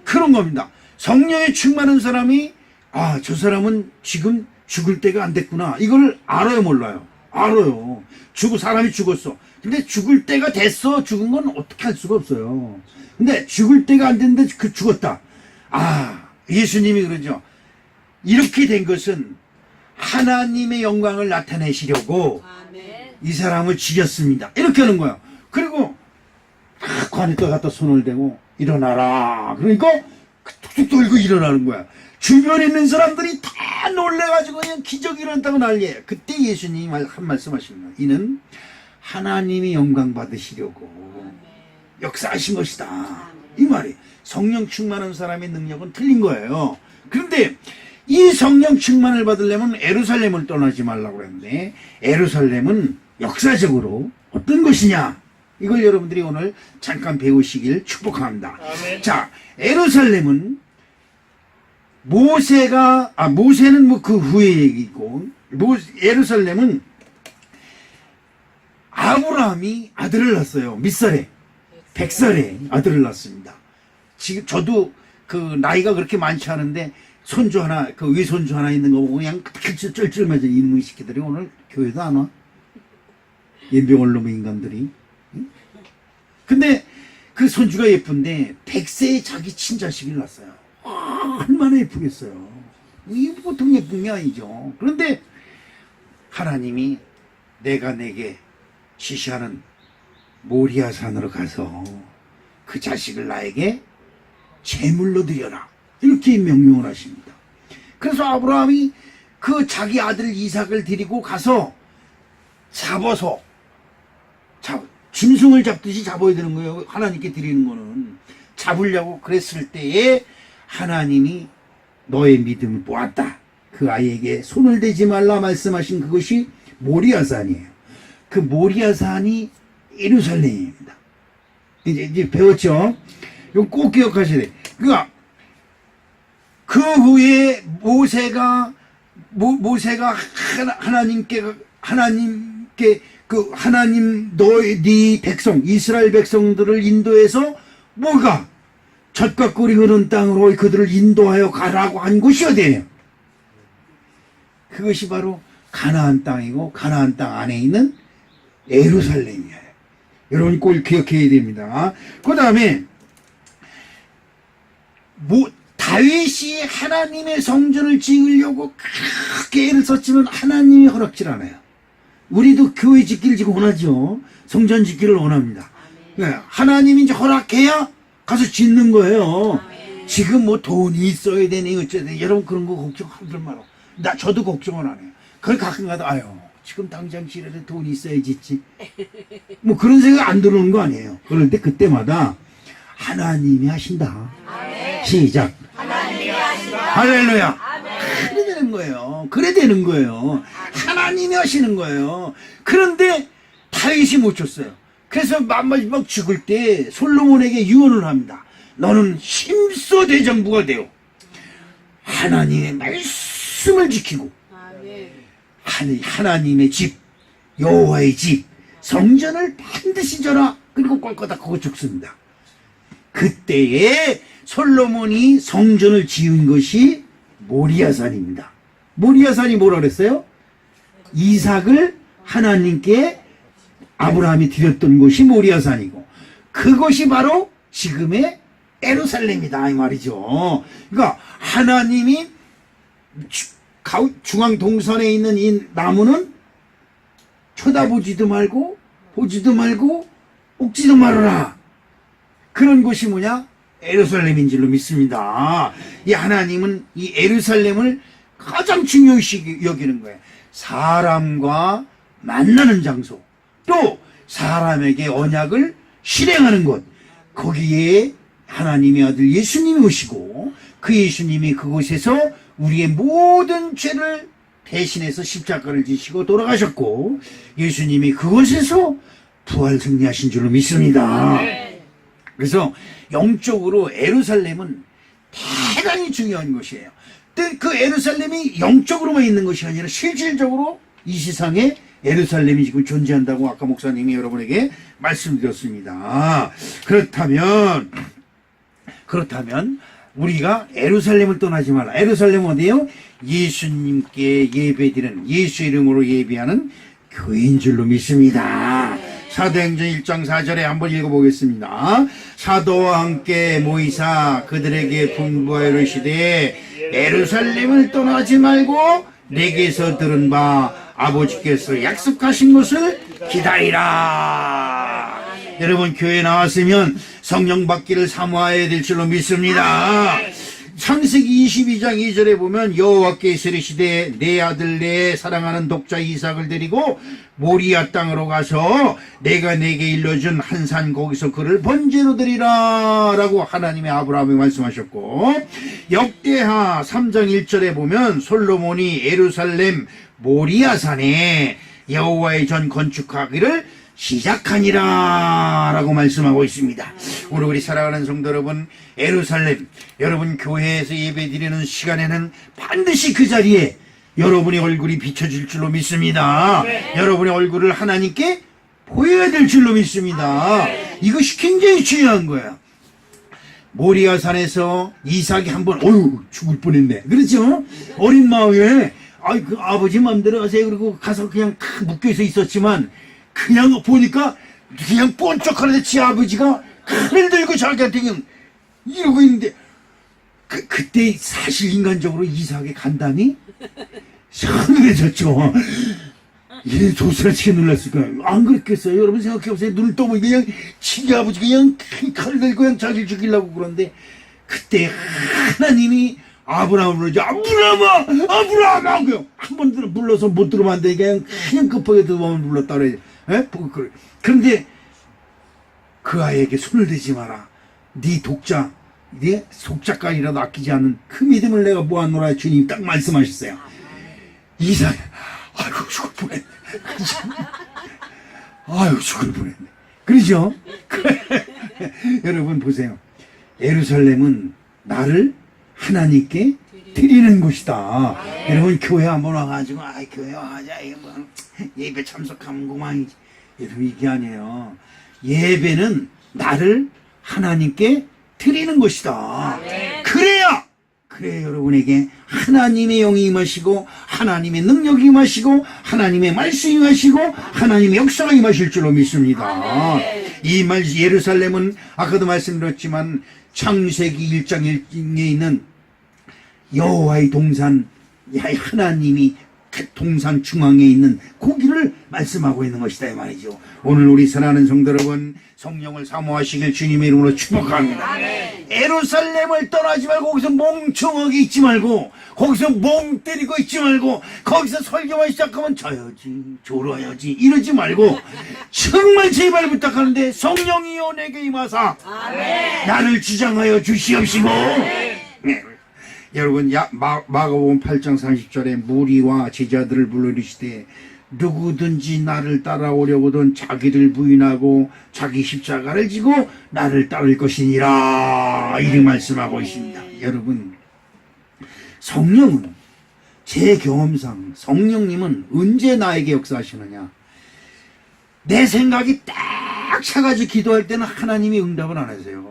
그런 겁니다. 성령에 충만한 사람이 아, 저 사람은 지금 죽을 때가 안 됐구나. 이걸 알아요, 몰라요? 알아요. 사람이 죽었어. 근데 죽을 때가 됐어. 죽은 건 어떻게 할 수가 없어요. 근데 죽을 때가 안 됐는데 그 죽었다. 아, 예수님이 그러죠. 이렇게 된 것은 하나님의 영광을 나타내시려고 이 사람을 죽였습니다. 이렇게 하는 거예요. 그리고 관에다 갖다 손을 대고 일어나라. 그러니까 툭툭 돌고 일어나는 거야. 주변에 있는 사람들이 다 놀래가지고 그냥 기적이 일어났다고 난리예요. 그때 예수님이 한 말씀 하시는 거예요. 이는 하나님이 영광 받으시려고 역사하신 것이다. 이 말이 성령 충만한 사람의 능력은 틀린 거예요. 그런데 이 성령 충만을 받으려면 에루살렘을 떠나지 말라고 그랬는데 에루살렘은 역사적으로 어떤 것이냐? 이걸 여러분들이 오늘 잠깐 배우시길 축복합니다. 아멘. 자, 에루살렘은 모세는 뭐 그 후의 얘기고, 에루살렘은 아브라함이 아들을 낳았어요. 몇 살에? 100살에 아들을 낳았습니다. 지금 저도 그 나이가 그렇게 많지 않은데 손주 하나, 그 외손주 하나 있는 거 보고 그냥 쩔쩔매져 이놈의 새끼들이 오늘 교회도 안 와. 연병을 놈의 인간들이. 응? 근데 그 손주가 예쁜데 100세에 자기 친자식을 낳았어요. 얼마나 예쁘겠어요. 이 보통 예쁜 게 아니죠. 그런데 하나님이 내가 내게 지시하는 모리아산으로 가서 그 자식을 나에게 제물로 드려라. 이렇게 명령을 하십니다. 그래서 아브라함이 그 자기 아들 이삭을 데리고 가서 잡아서 짐승을 잡듯이 잡아야 되는 거예요. 하나님께 드리는 거는. 잡으려고 그랬을 때에 하나님이 너의 믿음을 보았다. 그 아이에게 손을 대지 말라 말씀하신 그것이 모리아산이에요. 그 모리아산이 예루살렘입니다. 이제 배웠죠? 이거 꼭 기억하셔야 돼요. 그러니까 그 후에 모세가 하나님께 그 하나님 네 백성 이스라엘 백성들을 인도해서 뭐가 젖과 꿀이 흐르는 땅으로 그들을 인도하여 가라고 한 곳이 어디예요? 그것이 바로 가나안 땅이고 가나안 땅 안에 있는 예루살렘이에요. 여러분이 꼭 기억해야 됩니다. 그 다음에 다윗이 하나님의 성전을 지으려고 크게 애를 썼지만 하나님이 허락질 않아요. 우리도 교회 짓기를 지금 원하죠. 성전 짓기를 원합니다. 하나님이 이제 허락해야 가서 짓는 거예요. 지금 뭐 돈이 있어야 되니 어쩌네. 여러분 그런 거 걱정하지 마라. 저도 걱정을 안 해요. 그걸 가끔가다 아유 지금 당장 지려도 돈이 있어야 짓지. 뭐 그런 생각 안 들어오는 거 아니에요. 그런데 그때마다 하나님이 하신다. 시작. 하나님이 하신다. 할렐루야. 그래 되는 거예요. 그래 되는 거예요. 하나님이 하시는 거예요. 그런데 다윗이 못 줬어요. 그래서 마지막 죽을 때 솔로몬에게 유언을 합니다. 너는 힘써 대장부가 되어 하나님의 말씀을 지키고 하나님의 집, 여호와의 집, 성전을 반드시 져라. 그리고 꼴거다 그거 죽습니다. 그때에 솔로몬이 성전을 지은 것이 모리아산입니다. 모리아산이 뭐라 그랬어요? 이삭을 하나님께 아브라함이 드렸던 곳이 모리아산이고 그것이 바로 지금의 예루살렘이다 이 말이죠. 그러니까 하나님이 중앙 동산에 있는 이 나무는 쳐다보지도 말고 보지도 말고 옥지도 말아라. 그런 곳이 뭐냐? 예루살렘인 줄로 믿습니다. 이 하나님은 이 예루살렘을 가장 중요시 여기는 거예요. 사람과 만나는 장소, 또 사람에게 언약을 실행하는 곳, 거기에 하나님의 아들 예수님이 오시고 그 예수님이 그곳에서 우리의 모든 죄를 대신해서 십자가를 지시고 돌아가셨고 예수님이 그곳에서 부활 승리하신 줄로 믿습니다. 그래서 영적으로 예루살렘은 대단히 중요한 것이에요. 그 예루살렘이 영적으로만 있는 것이 아니라 실질적으로 이 세상에 예루살렘이 지금 존재한다고 아까 목사님이 여러분에게 말씀드렸습니다. 그렇다면 우리가 예루살렘을 떠나지 말라. 예루살렘은 어디예요? 예수님께 예배드리는, 예수 이름으로 예배하는 교회인 줄로 믿습니다. 사도행전 1장 4절에 한번 읽어보겠습니다. 사도와 함께 모이사 그들에게 분부하여 이르시되 예루살렘을 떠나지 말고 내게서 들은 바 아버지께서 약속하신 것을 기다리라. 여러분 교회 나왔으면 성령 받기를 사모해야 될 줄로 믿습니다. 창세기 22장 2절에 보면 여호와께서 이르시되 내 아들 내 사랑하는 독자 이삭을 데리고 모리아 땅으로 가서 내가 내게 일러준 한 산 거기서 그를 번제로 드리라 라고 하나님의 아브라함에 말씀하셨고, 역대하 3장 1절에 보면 솔로몬이 예루살렘 모리아 산에 여호와의 전 건축하기를 시작하니라 라고 말씀하고 있습니다. 오늘 우리 사랑하는 성도 여러분, 예루살렘, 여러분 교회에서 예배드리는 시간에는 반드시 그 자리에 여러분의 얼굴이 비춰질 줄로 믿습니다. 여러분의 얼굴을 하나님께 보여야 될 줄로 믿습니다. 이것이 굉장히 중요한 거야. 모리아산에서 이삭이 한번 죽을 뻔했네. 그렇죠? 어린 마음에 그 아버지 마음대로 하세요. 그리고 가서 그냥 탁 묶여서 있었지만 그냥 보니까 그냥 번쩍하는데 지 아버지가 칼을 들고 자기한테 그냥 이러고 있는데 그때 사실 인간적으로 이삭의 간담이 서늘해졌죠. 얘 조스라치게 놀랐을 거예요. 안 그랬겠어요? 여러분 생각해보세요. 눈을 떠보니 그냥 지 아버지 그냥 칼을 들고 그냥 자기를 죽이려고 그러는데 그때 하나님이 아브라함을 부르죠. 아브라함아! 그냥 한 번 불러서 못 들으면 안 되니까 그냥 급하게 들어오면 불렀다 그래요. 그런데 그 아이에게 손을 대지 마라. 네 독자, 네 속작간이라도 아끼지 않는 그 믿음을 내가 모아노라 주님 딱 말씀하셨어요. 이삭이 아이고 죽을 뻔했네. 아유 죽을 뻔했네. 그러죠? 여러분 보세요. 예루살렘은 나를 하나님께 드리는 곳이다. 여러분 교회 한번 와가지고 교회 와가자 이거 뭐 예배 참석하면 그만이지. 여러분 이게 아니에요. 예배는 나를 하나님께 드리는 것이다. 그래 여러분에게 하나님의 영이 임하시고 하나님의 능력이 임하시고 하나님의 말씀이 임하시고 하나님의 역사가 임하실 줄로 믿습니다. 이 말 예루살렘은 아까도 말씀드렸지만 창세기 1장 1장에 있는 여호와의 동산, 하나님이 동산 중앙에 있는 고기를 말씀하고 있는 것이다 이 말이죠. 오늘 우리 사랑하는 성도 여러분, 성령을 사모하시길 주님의 이름으로 축복합니다. 예루살렘을 떠나지 말고 거기서 멍청하게 있지 말고 거기서 멍 때리고 있지 말고 거기서 설교만 시작하면 자야지 졸아야지 이러지 말고 정말 제발 부탁하는데 성령이여 내게 임하사 나를 주장하여 주시옵시고. 여러분 마가복음 8장 30절에 무리와 제자들을 불러 이르시되 누구든지 나를 따라오려거든 자기를 부인하고 자기 십자가를 지고 나를 따를 것이니라 이렇게 말씀하고 있습니다. 여러분 성령은 제 경험상 성령님은 언제 나에게 역사하시느냐, 내 생각이 딱 차가지고 기도할 때는 하나님이 응답을 안 하세요.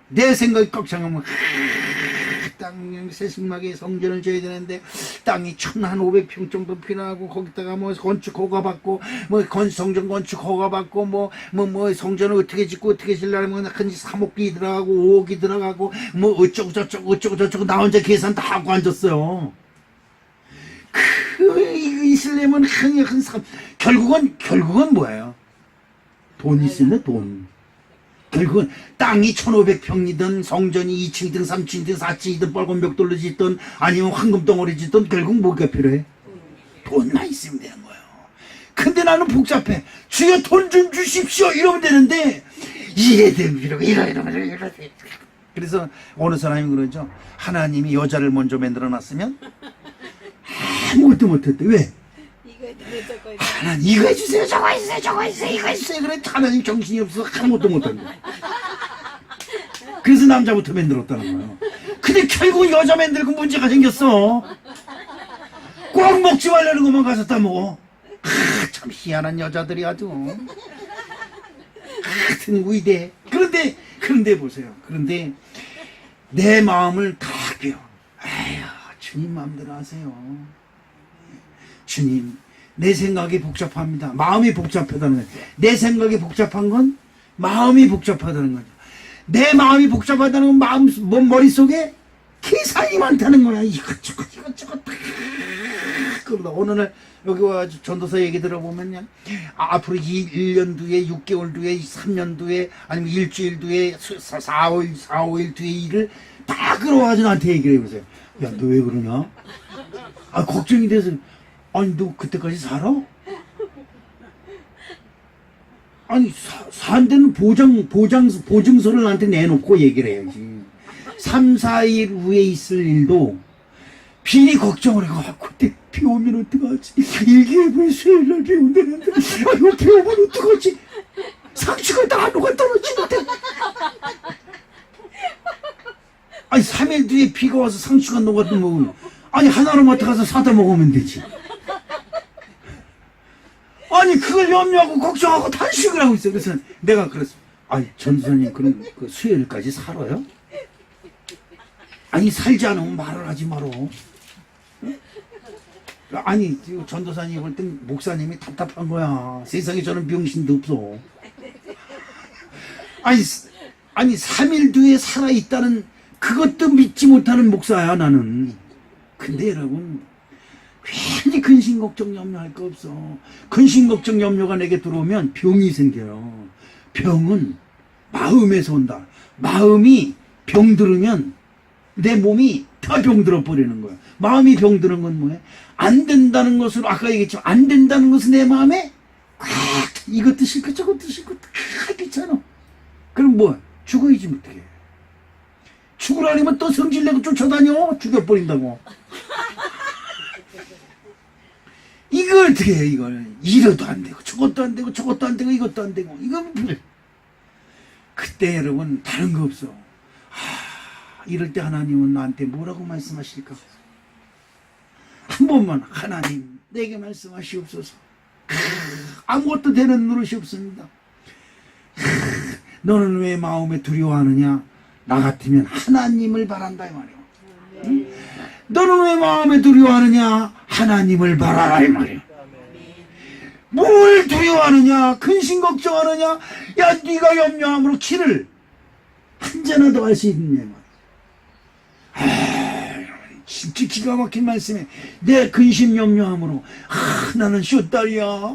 내 생각이 꽉 차가면 땅 새승막에 성전을 지어야 되는데 땅이 1,500평 정도 필요하고 거기다가 뭐 건축 허가 받고 뭐 성전 건축 허가 받고 뭐 성전을 어떻게 짓고 어떻게 지려면 한 3억이 들어가고 5억이 들어가고 뭐 어쩌고 저쩌고 나 혼자 계산 다 하고 앉았어요. 이거 있으려면 결국은 뭐예요? 돈 있으면 돈. 결국은 땅이 1,500평이든 성전이 2층이든 3층이든 4층이든 빨간 벽돌로 짓든 아니면 황금덩어리 짓든 결국 뭐가 필요해? 돈만 있으면 되는 거예요. 근데 나는 복잡해. 주여 돈 좀 주십시오 이러면 되는데 이래도 이러고 그래서 어느 사람이 그러죠. 하나님이 여자를 먼저 만들어놨으면 아무것도 못했대. 왜? 하나님 이거 해주세요, 저거 해주세요, 이거 해주세요. 그래 하나님 정신이 없어서 아무것도 못한다. 그래서 남자부터 만들었다는 거예요. 근데 결국 여자 만들고 문제가 생겼어. 꼭 먹지 말라는 것만 가서 따먹어. 참 희한한 여자들이 아주 하여튼 위대. 그런데 보세요. 그런데 내 마음을 다 껴. 아휴 주님 마음대로 하세요. 주님 내 생각이 복잡합니다. 마음이 복잡하다는 거예요. 내 생각이 복잡한 건 마음이 복잡하다는 거죠. 내 마음이 복잡하다는 건 머릿속에 계산이 많다는 거야. 이것저것 다. 그러다 어느 날 여기 와가지고 전도사 얘기 들어보면 앞으로 1년 뒤에 6개월 뒤에 3년 뒤에 아니면 일주일 뒤에 4-5일 뒤에 일을 다 끌어와가지고 나한테 얘기를 해보세요. 야 너 왜 그러냐? 걱정이 돼서. 아니 너 그때까지 살아? 아니 산 데는 보증서를 나한테 내놓고 얘기를 해야지. 3-4일 후에 있을 일도 비리 걱정을 해가 그때 비 오면 어떡하지? 일기예보에 수요일날 비 온다는데 이거 비 오면 어떡하지? 상추가 다 한우가 떨어지는데 아니 3일 뒤에 비가 와서 상추가 녹아도 먹으면 아니 하나로마트 가서 사다 먹으면 되지. 아니 그걸 염려하고 걱정하고 단식을 하고 있어요. 그래서 내가 그랬어. 아니 전도사님 그럼 그 수요일까지 살아요? 아니 살지 않으면 말을 하지 말어. 아니 전도사님 볼 땐 목사님이 답답한 거야. 세상에 저런 병신도 없어. 아니 3일 뒤에 살아있다는 그것도 믿지 못하는 목사야 나는. 근데 여러분 괜히 근심 걱정 염려할 거 없어. 근심 걱정 염려가 내게 들어오면 병이 생겨요. 병은 마음에서 온다. 마음이 병들으면 내 몸이 다 병들어 버리는 거야. 마음이 병드는 건 뭐예요? 안 된다는 것으로 아까 얘기했지만 안 된다는 것은 내 마음에 이것도 싫고 저것도 싫고 다 귀찮아. 그럼 뭐 죽어야지 어떡해. 죽으라면 또 성질내고 쫓아다녀. 죽여버린다고. 이걸 어떻게 해, 이걸. 이래도 안 되고, 저것도 안 되고, 저것도 안 되고, 이것도 안 되고, 이건 그때 여러분, 다른 거 없어. 이럴 때 하나님은 나한테 뭐라고 말씀하실까? 한 번만, 하나님, 내게 말씀하시옵소서. 아무것도 되는 노릇이 없습니다. 너는 왜 마음에 두려워하느냐? 나 같으면 하나님을 바란다, 이 말이야. 응? 너는 왜 마음에 두려워하느냐? 하나님을 바라라 이 말이야. 뭘 두려워하느냐? 근심 걱정하느냐? 야 네가 염려함으로 키를 한 잔이라도 더 할 수 있느냐 말이야. 진짜 기가 막힌 말씀에 내 근심 염려함으로 나는 쇼다리야.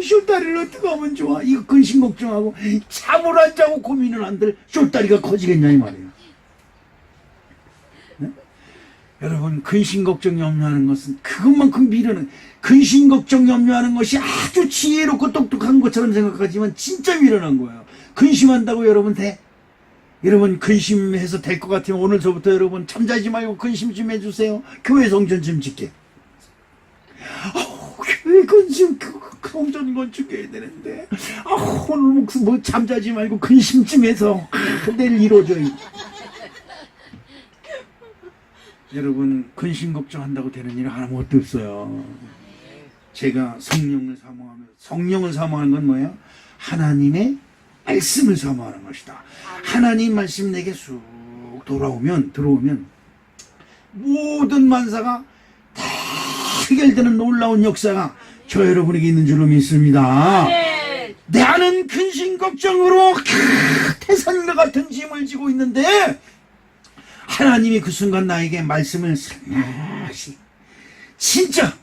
쇼다리를 어떻게 하면 좋아? 이거 근심 걱정하고 잠을 안 자고 고민을 한들 쇼다리가 커지겠냐 이 말이야. 여러분 근심 걱정 염려하는 것은 그것만큼 미련은 근심 걱정 염려하는 것이 아주 지혜롭고 똑똑한 것처럼 생각하지만 진짜 미련한 거예요. 근심한다고 여러분 돼? 여러분 근심해서 될 것 같으면 오늘서부터 여러분 잠자지 말고 근심 좀 해주세요. 교회 성전 좀 짓게. 교회 건축 성전 건축해야 되는데 오늘 뭐 잠자지 말고 근심 좀 해서 내일 이루어져요. 여러분 근심 걱정한다고 되는 일은 아무것도 없어요. 제가 성령을 사모하는 건 뭐예요? 하나님의 말씀을 사모하는 것이다. 하나님 말씀 내게 쑥 들어오면 모든 만사가 다 해결되는 놀라운 역사가 저 여러분에게 있는 줄로 믿습니다. 나는 근심 걱정으로 태산과 같은 짐을 지고 있는데 하나님이 그 순간 나에게 말씀을 살며시, 진짜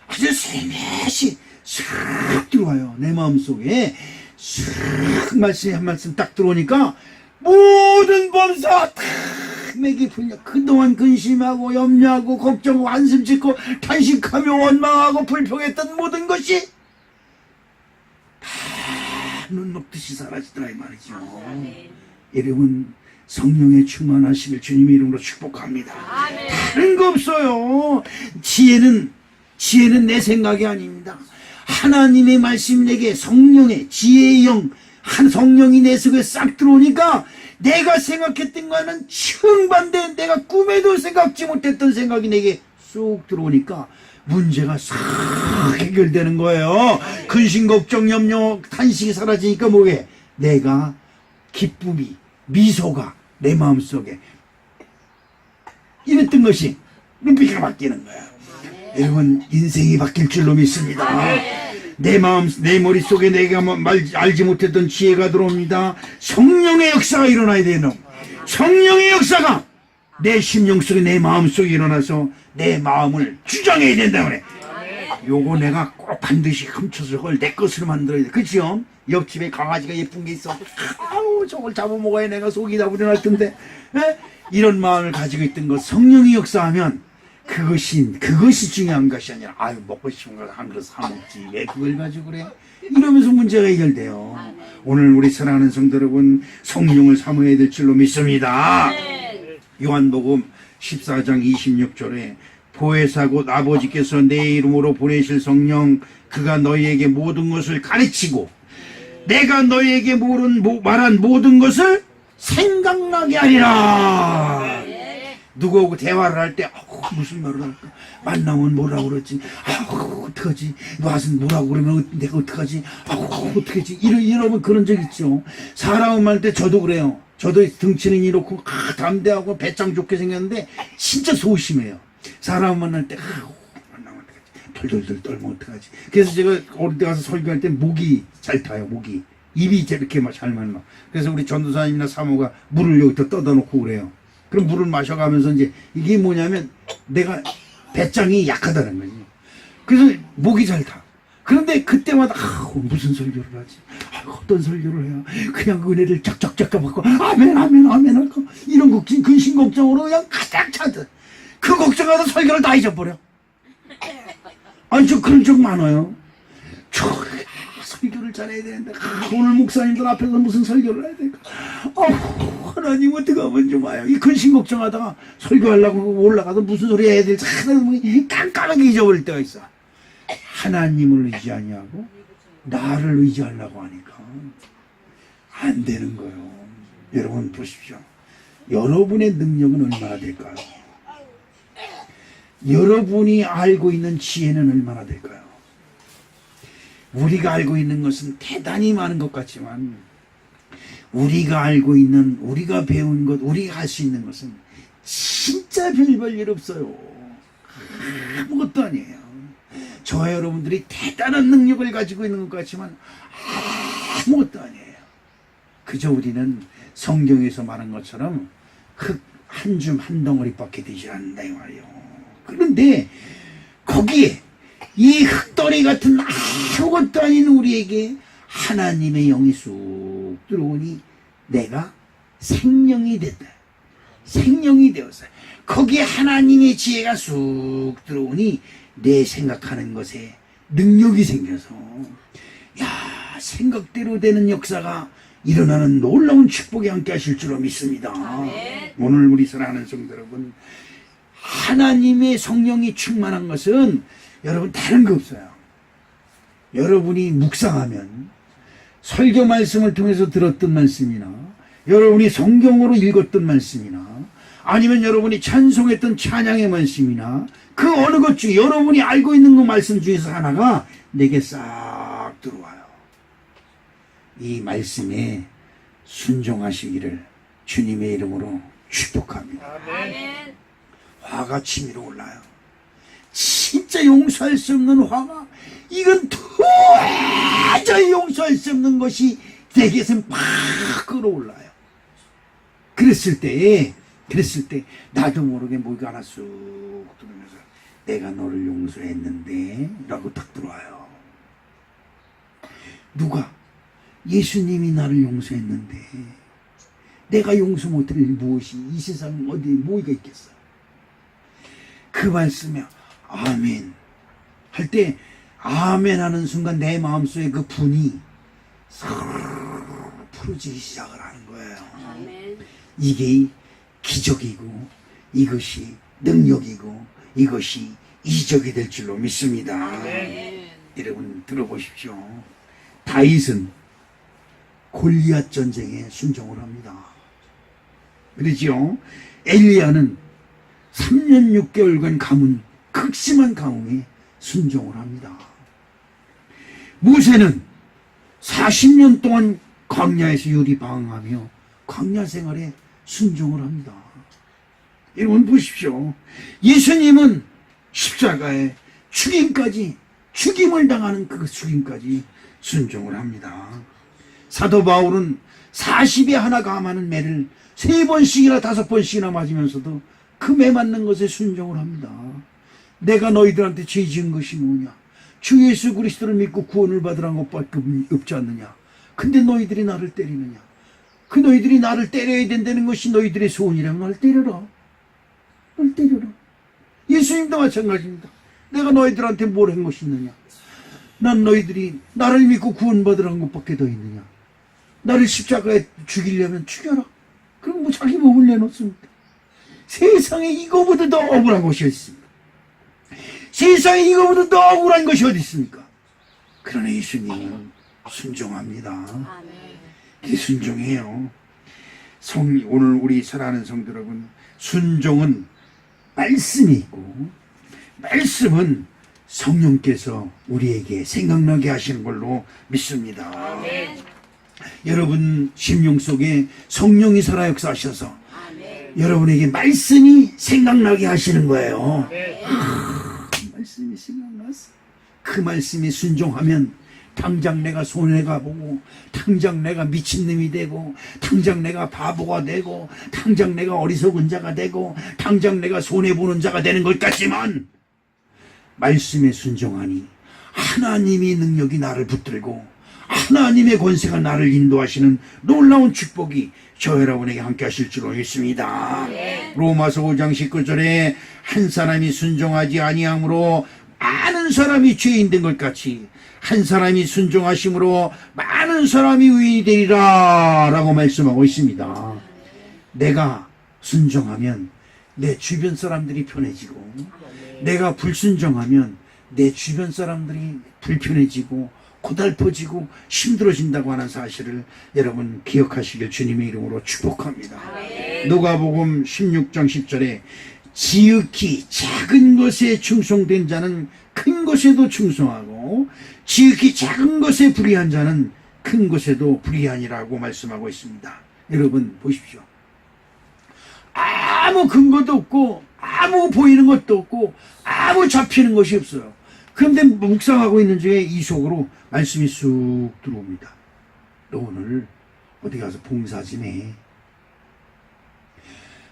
아주 살며시 싹 들어와요. 내 마음속에 싹 말씀이 한 말씀 딱 들어오니까 모든 범사가 다 맥이 풀려. 그동안 근심하고 염려하고 걱정하고 한숨 짓고 탄식하며 원망하고 불평했던 모든 것이 다 눈 녹듯이 사라지더라 이 말이죠. 여러분 성령의 충만하시길 주님의 이름으로 축복합니다. 다른 거 없어요. 지혜는 내 생각이 아닙니다. 하나님의 말씀 내게 성령의 지혜의 영, 한 성령이 내 속에 싹 들어오니까 내가 생각했던 거는 정반대, 내가 꿈에도 생각지 못했던 생각이 내게 쑥 들어오니까 문제가 싹 해결되는 거예요. 근심, 걱정, 염려, 탄식이 사라지니까 뭐게? 내가 기쁨이, 미소가 내 마음속에 이랬던 것이 눈빛이 바뀌는 거예요. 여러분 인생이 바뀔 줄로 믿습니다. 내 마음, 내 머릿속에 내가 알지 못했던 지혜가 들어옵니다. 성령의 역사가 일어나야 되는, 성령의 역사가 내 심령 속에, 내 마음 속에 일어나서 내 마음을 주장해야 된다 그래. 요거 내가 꼭 반드시 훔쳐서 그걸 내 것으로 만들어야 돼. 그치요? 옆집에 강아지가 예쁜 게 있어. 아우 저걸 잡아먹어야 내가 속이 다 우려날 텐데. 에? 이런 마음을 가지고 있던 것, 성령이 역사하면 그것이 중요한 것이 아니라, 아유, 먹고 싶은 걸 한 그릇 사먹지. 왜 그걸 가지고 그래? 이러면서 문제가 해결돼요. 오늘 우리 사랑하는 성도 여러분, 성령을 사모해야 될 줄로 믿습니다. 요한복음 14장 26절에 보혜사 곧 아버지께서 내 이름으로 보내실 성령, 그가 너희에게 모든 것을 가르치고 내가 너희에게 말한 모든 것을 생각나게 하리라. 누구하고 대화를 할 때 무슨 말을 할까? 만나면 뭐라고 그러지? 어떡하지? 와서 뭐라고 그러면 내가 어떡하지? 어떡하지? 이러면 그런 적 있죠. 사람 할 때 저도 그래요. 저도 등치는 이렇고 담대하고 배짱 좋게 생겼는데 진짜 소심해요. 사람 만날 때 만나면 어떡하지? 덜덜덜 떨면 어떡하지? 그래서 제가 어디 가서 설교할 때 목이 잘 타요. 목이. 입이 이렇게 잘 말라. 그래서 우리 전도사님이나 사모가 물을 여기다 떠다 놓고 그래요. 그럼 물을 마셔가면서 이제 이게 뭐냐면 내가 배짱이 약하다는 거지. 그래서 목이 잘 타. 그런데 그때마다 무슨 설교를 하지? 어떤 설교를 해요? 그냥 은혜를 쫙쫙쫙 받고 아멘 아멘 아멘 할까? 이런 근심 걱정으로 그냥 가득 차듯 그 걱정하다 설교를 다 잊어버려. 아니 저 그런 적 많아요. 설교를 잘해야 되는데 오늘 목사님들 앞에서 무슨 설교를 해야 될까? 하나님 어떻게 하면 좋아요? 이 근심 걱정하다가 설교하려고 올라가서 무슨 소리 해야 될지 하나님이 깜깜하게 잊어버릴 때가 있어. 하나님을 의지 아니하고 나를 의지하려고 하니까 안 되는 거예요. 여러분 보십시오. 여러분의 능력은 얼마나 될까요? 여러분이 알고 있는 지혜는 얼마나 될까요? 우리가 알고 있는 것은 대단히 많은 것 같지만 우리가 알고 있는, 우리가 배운 것, 우리가 할 수 있는 것은 진짜 별 일 없어요. 아무것도 아니에요. 저와 여러분들이 대단한 능력을 가지고 있는 것 같지만 아무것도 아니에요. 그저 우리는 성경에서 말한 것처럼 흙 한 줌 한 덩어리밖에 되지 않는다 이 말이에요. 그런데 거기에 이 흙더리 같은 아무것도 아닌 우리에게 하나님의 영이 쑥 들어오니 내가 생명이 됐다. 생명이 되었어요. 거기에 하나님의 지혜가 쑥 들어오니 내 생각하는 것에 능력이 생겨서 생각대로 되는 역사가 일어나는 놀라운 축복이 함께 하실 줄로 믿습니다. 오늘 우리 사랑하는 성도 여러분, 하나님의 성령이 충만한 것은 여러분 다른 거 없어요. 여러분이 묵상하면 설교 말씀을 통해서 들었던 말씀이나 여러분이 성경으로 읽었던 말씀이나 아니면 여러분이 찬송했던 찬양의 말씀이나 그 어느 것 중에 여러분이 알고 있는 그 말씀 중에서 하나가 내게 싹 들어와요. 이 말씀에 순종하시기를 주님의 이름으로 축복합니다. 아멘. 화가 치밀어 올라요. 진짜 용서할 수 없는 화가, 이건 도저히 용서할 수 없는 것이 내게서 막 끌어올라요. 그랬을 때 나도 모르게 목이 하나 쑥 들으면서 내가 너를 용서했는데 라고 딱 들어와요. 누가? 예수님이 나를 용서했는데 내가 용서 못할 일이 무엇이 이 세상 어디에 뭐가 있겠어. 그 말씀에 아멘 할 때, 아멘 하는 순간 내 마음속에 그 분이 풀어지기 시작을 하는 거예요. 아멘. 이게 기적이고 이것이 능력이고 이것이 이적이 될 줄로 믿습니다. 아멘. 여러분 들어보십시오. 다윗은 골리앗 전쟁에 순종을 합니다. 그렇죠? 엘리야는 3년 6개월간 가문, 극심한 가뭄에 순종을 합니다. 모세는 40년 동안 광야에서 요리 방황하며 광야 생활에 순종을 합니다. 여러분 보십시오. 예수님은 십자가에 죽임을 당하는 그 죽임까지 순종을 합니다. 사도 바울은 40에 하나 감하는 매를 3번씩이나 5번씩이나 맞으면서도 그 매 맞는 것에 순종을 합니다. 내가 너희들한테 죄 지은 것이 뭐냐? 주 예수 그리스도를 믿고 구원을 받으라는 것밖에 없지 않느냐? 근데 너희들이 나를 때리느냐? 그 너희들이 나를 때려야 된다는 것이 너희들의 소원이라면 나를 때려라. 나를 때려라. 예수님도 마찬가지입니다. 내가 너희들한테 뭘 한 것이 있느냐? 난 너희들이 나를 믿고 구원받으라는 것밖에 더 있느냐? 나를 십자가에 죽이려면 죽여라. 그럼 뭐 자기 몸을 내놓습니다. 세상에 이거보다 더 억울한 것이 있습니다. 세상에 이거보다 더 억울한 것이 어디 있습니까? 그러나 예수님은 순종합니다. 아멘. 이게 순종해요. 오늘 우리 사랑하는 성도 여러분, 순종은 말씀이 있고, 말씀은 성령께서 우리에게 생각나게 하시는 걸로 믿습니다. 아멘. 여러분 심령 속에 성령이 살아 역사하셔서 아멘. 여러분에게 말씀이 생각나게 하시는 거예요. 네. 말씀이 생각났어. 그 말씀에 순종하면 당장 내가 손해가 보고, 당장 내가 미친놈이 되고, 당장 내가 바보가 되고, 당장 내가 어리석은 자가 되고, 당장 내가 손해보는 자가 되는 것 같지만, 말씀에 순종하니 하나님의 능력이 나를 붙들고 하나님의 권세가 나를 인도하시는 놀라운 축복이 저 여러분에게 함께 하실 줄로 믿습니다. 로마서 5장 19절에 한 사람이 순종하지 아니함으로 많은 사람이 죄인 된 것 같이 한 사람이 순종하심으로 많은 사람이 의인이 되리라 라고 말씀하고 있습니다. 내가 순종하면 내 주변 사람들이 편해지고, 내가 불순종하면 내 주변 사람들이 불편해지고 고달퍼지고 힘들어진다고 하는 사실을 여러분 기억하시길 주님의 이름으로 축복합니다. 누가복음 16장 10절에 지극히 작은 것에 충성된 자는 큰 것에도 충성하고 지극히 작은 것에 불의한 자는 큰 것에도 불의하니라고 말씀하고 있습니다. 여러분 보십시오. 아무 근거도 없고 아무 보이는 것도 없고 아무 잡히는 것이 없어요. 그런데 묵상하고 있는 중에 이 속으로 말씀이 쑥 들어옵니다. 너 오늘 어디 가서 봉사 좀 해.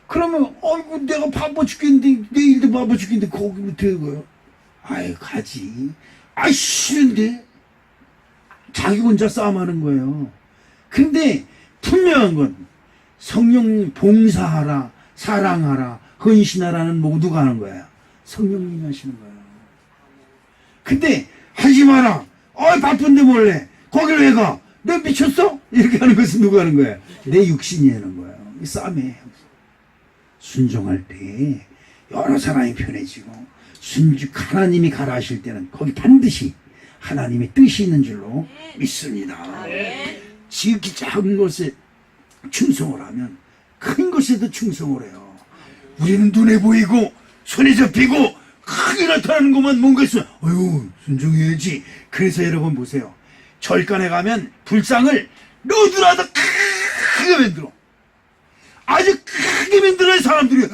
그러면 아이고 내가 바빠 죽겠는데, 내일도 바빠 죽겠는데 거기부터 이거요. 아이 가지. 아이 싫은데. 자기 혼자 싸움하는 거예요. 근데 분명한 건 성령 봉사하라, 사랑하라, 헌신하라는 모두가 하는 거야. 성령님이 하시는 거예요. 근데 하지 마라. 바쁜데 몰래. 거길 왜 가? 너 미쳤어? 이렇게 하는 것은 누가 하는 거야? 내 육신이 하는 거예요. 이 싸움에. 순종할 때 여러 사람이 편해지고, 하나님이 가라 하실 때는 거기 반드시 하나님의 뜻이 있는 줄로 믿습니다. 지극히 작은 것에 충성을 하면 큰 것에도 충성을 해요. 우리는 눈에 보이고 손에 잡히고 크게 나타나는 것만 뭔가 있으면 어휴 순종해야지. 그래서 여러분 보세요. 절간에 가면 불상을 너도라도 크게 만들어. 아주 크게 만들어야 사람들이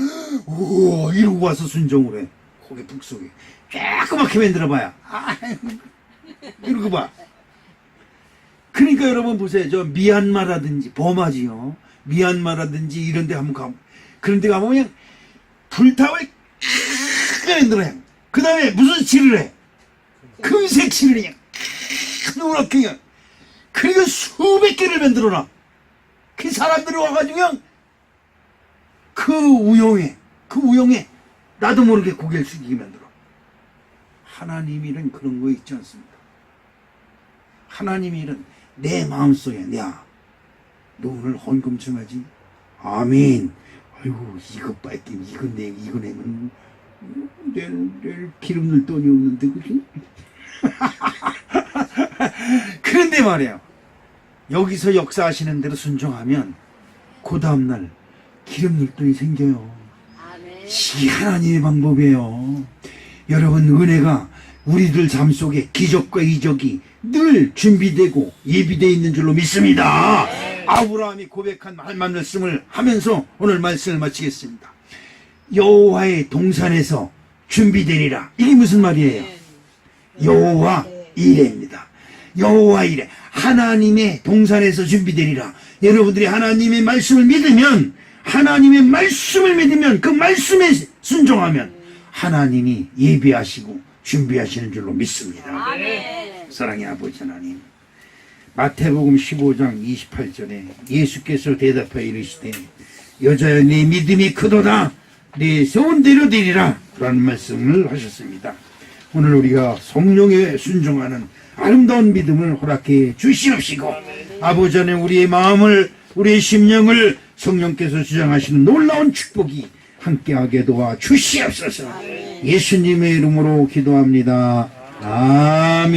오 이러고 와서 순종을 해. 고개 푹 속에 조그맣게 만들어봐야 이러고 봐. 그러니까 여러분 보세요. 저 미얀마라든지 버마지요. 미얀마라든지 이런 데 한번 가면 그런 데 가면 그냥 불탑을 크게 만들어요. 그 다음에 무슨 칠을 해? 금색 칠을 그냥 노랗게 그냥 그리고 수백 개를 만들어놔. 그 사람들이 와가지고 그냥 그 우영에 나도 모르게 고개를 숙이게 만들어. 하나님 일은 그런 거 있지 않습니다. 하나님 일은 내 마음속에 야, 너 오늘 헌금 좀 하지? 아멘. 아이고 이거 뺏김 이거 내면 내일 기름 넣을 돈이 없는데 그지? 그런데 말이에요. 여기서 역사하시는 대로 순종하면 그 다음날 기름 넣을 돈이 생겨요. 이 하나님의 방법이에요. 여러분 은혜가 우리들 삶 속에 기적과 이적이 늘 준비되고 예비되어 있는 줄로 믿습니다. 아브라함이 고백한 말씀을 하면서 오늘 말씀을 마치겠습니다. 여호와의 동산에서 준비되리라. 이게 무슨 말이에요? 여호와 이레입니다. 여호와 이레. 하나님의 동산에서 준비되리라. 여러분들이 하나님의 말씀을 믿으면 그 말씀에 순종하면 하나님이 예비하시고 준비하시는 줄로 믿습니다. 사랑의 아버지 하나님, 마태복음 15장 28절에 예수께서 대답하여 이르시되 여자여 네 믿음이 크도다 네 소원대로 되리라 라는 말씀을 하셨습니다. 오늘 우리가 성령에 순종하는 아름다운 믿음을 허락해 주시옵시고 아버지 안에 우리의 마음을 우리의 심령을 성령께서 주장하시는 놀라운 축복이 함께하게 도와 주시옵소서. 예수님의 이름으로 기도합니다. 아멘.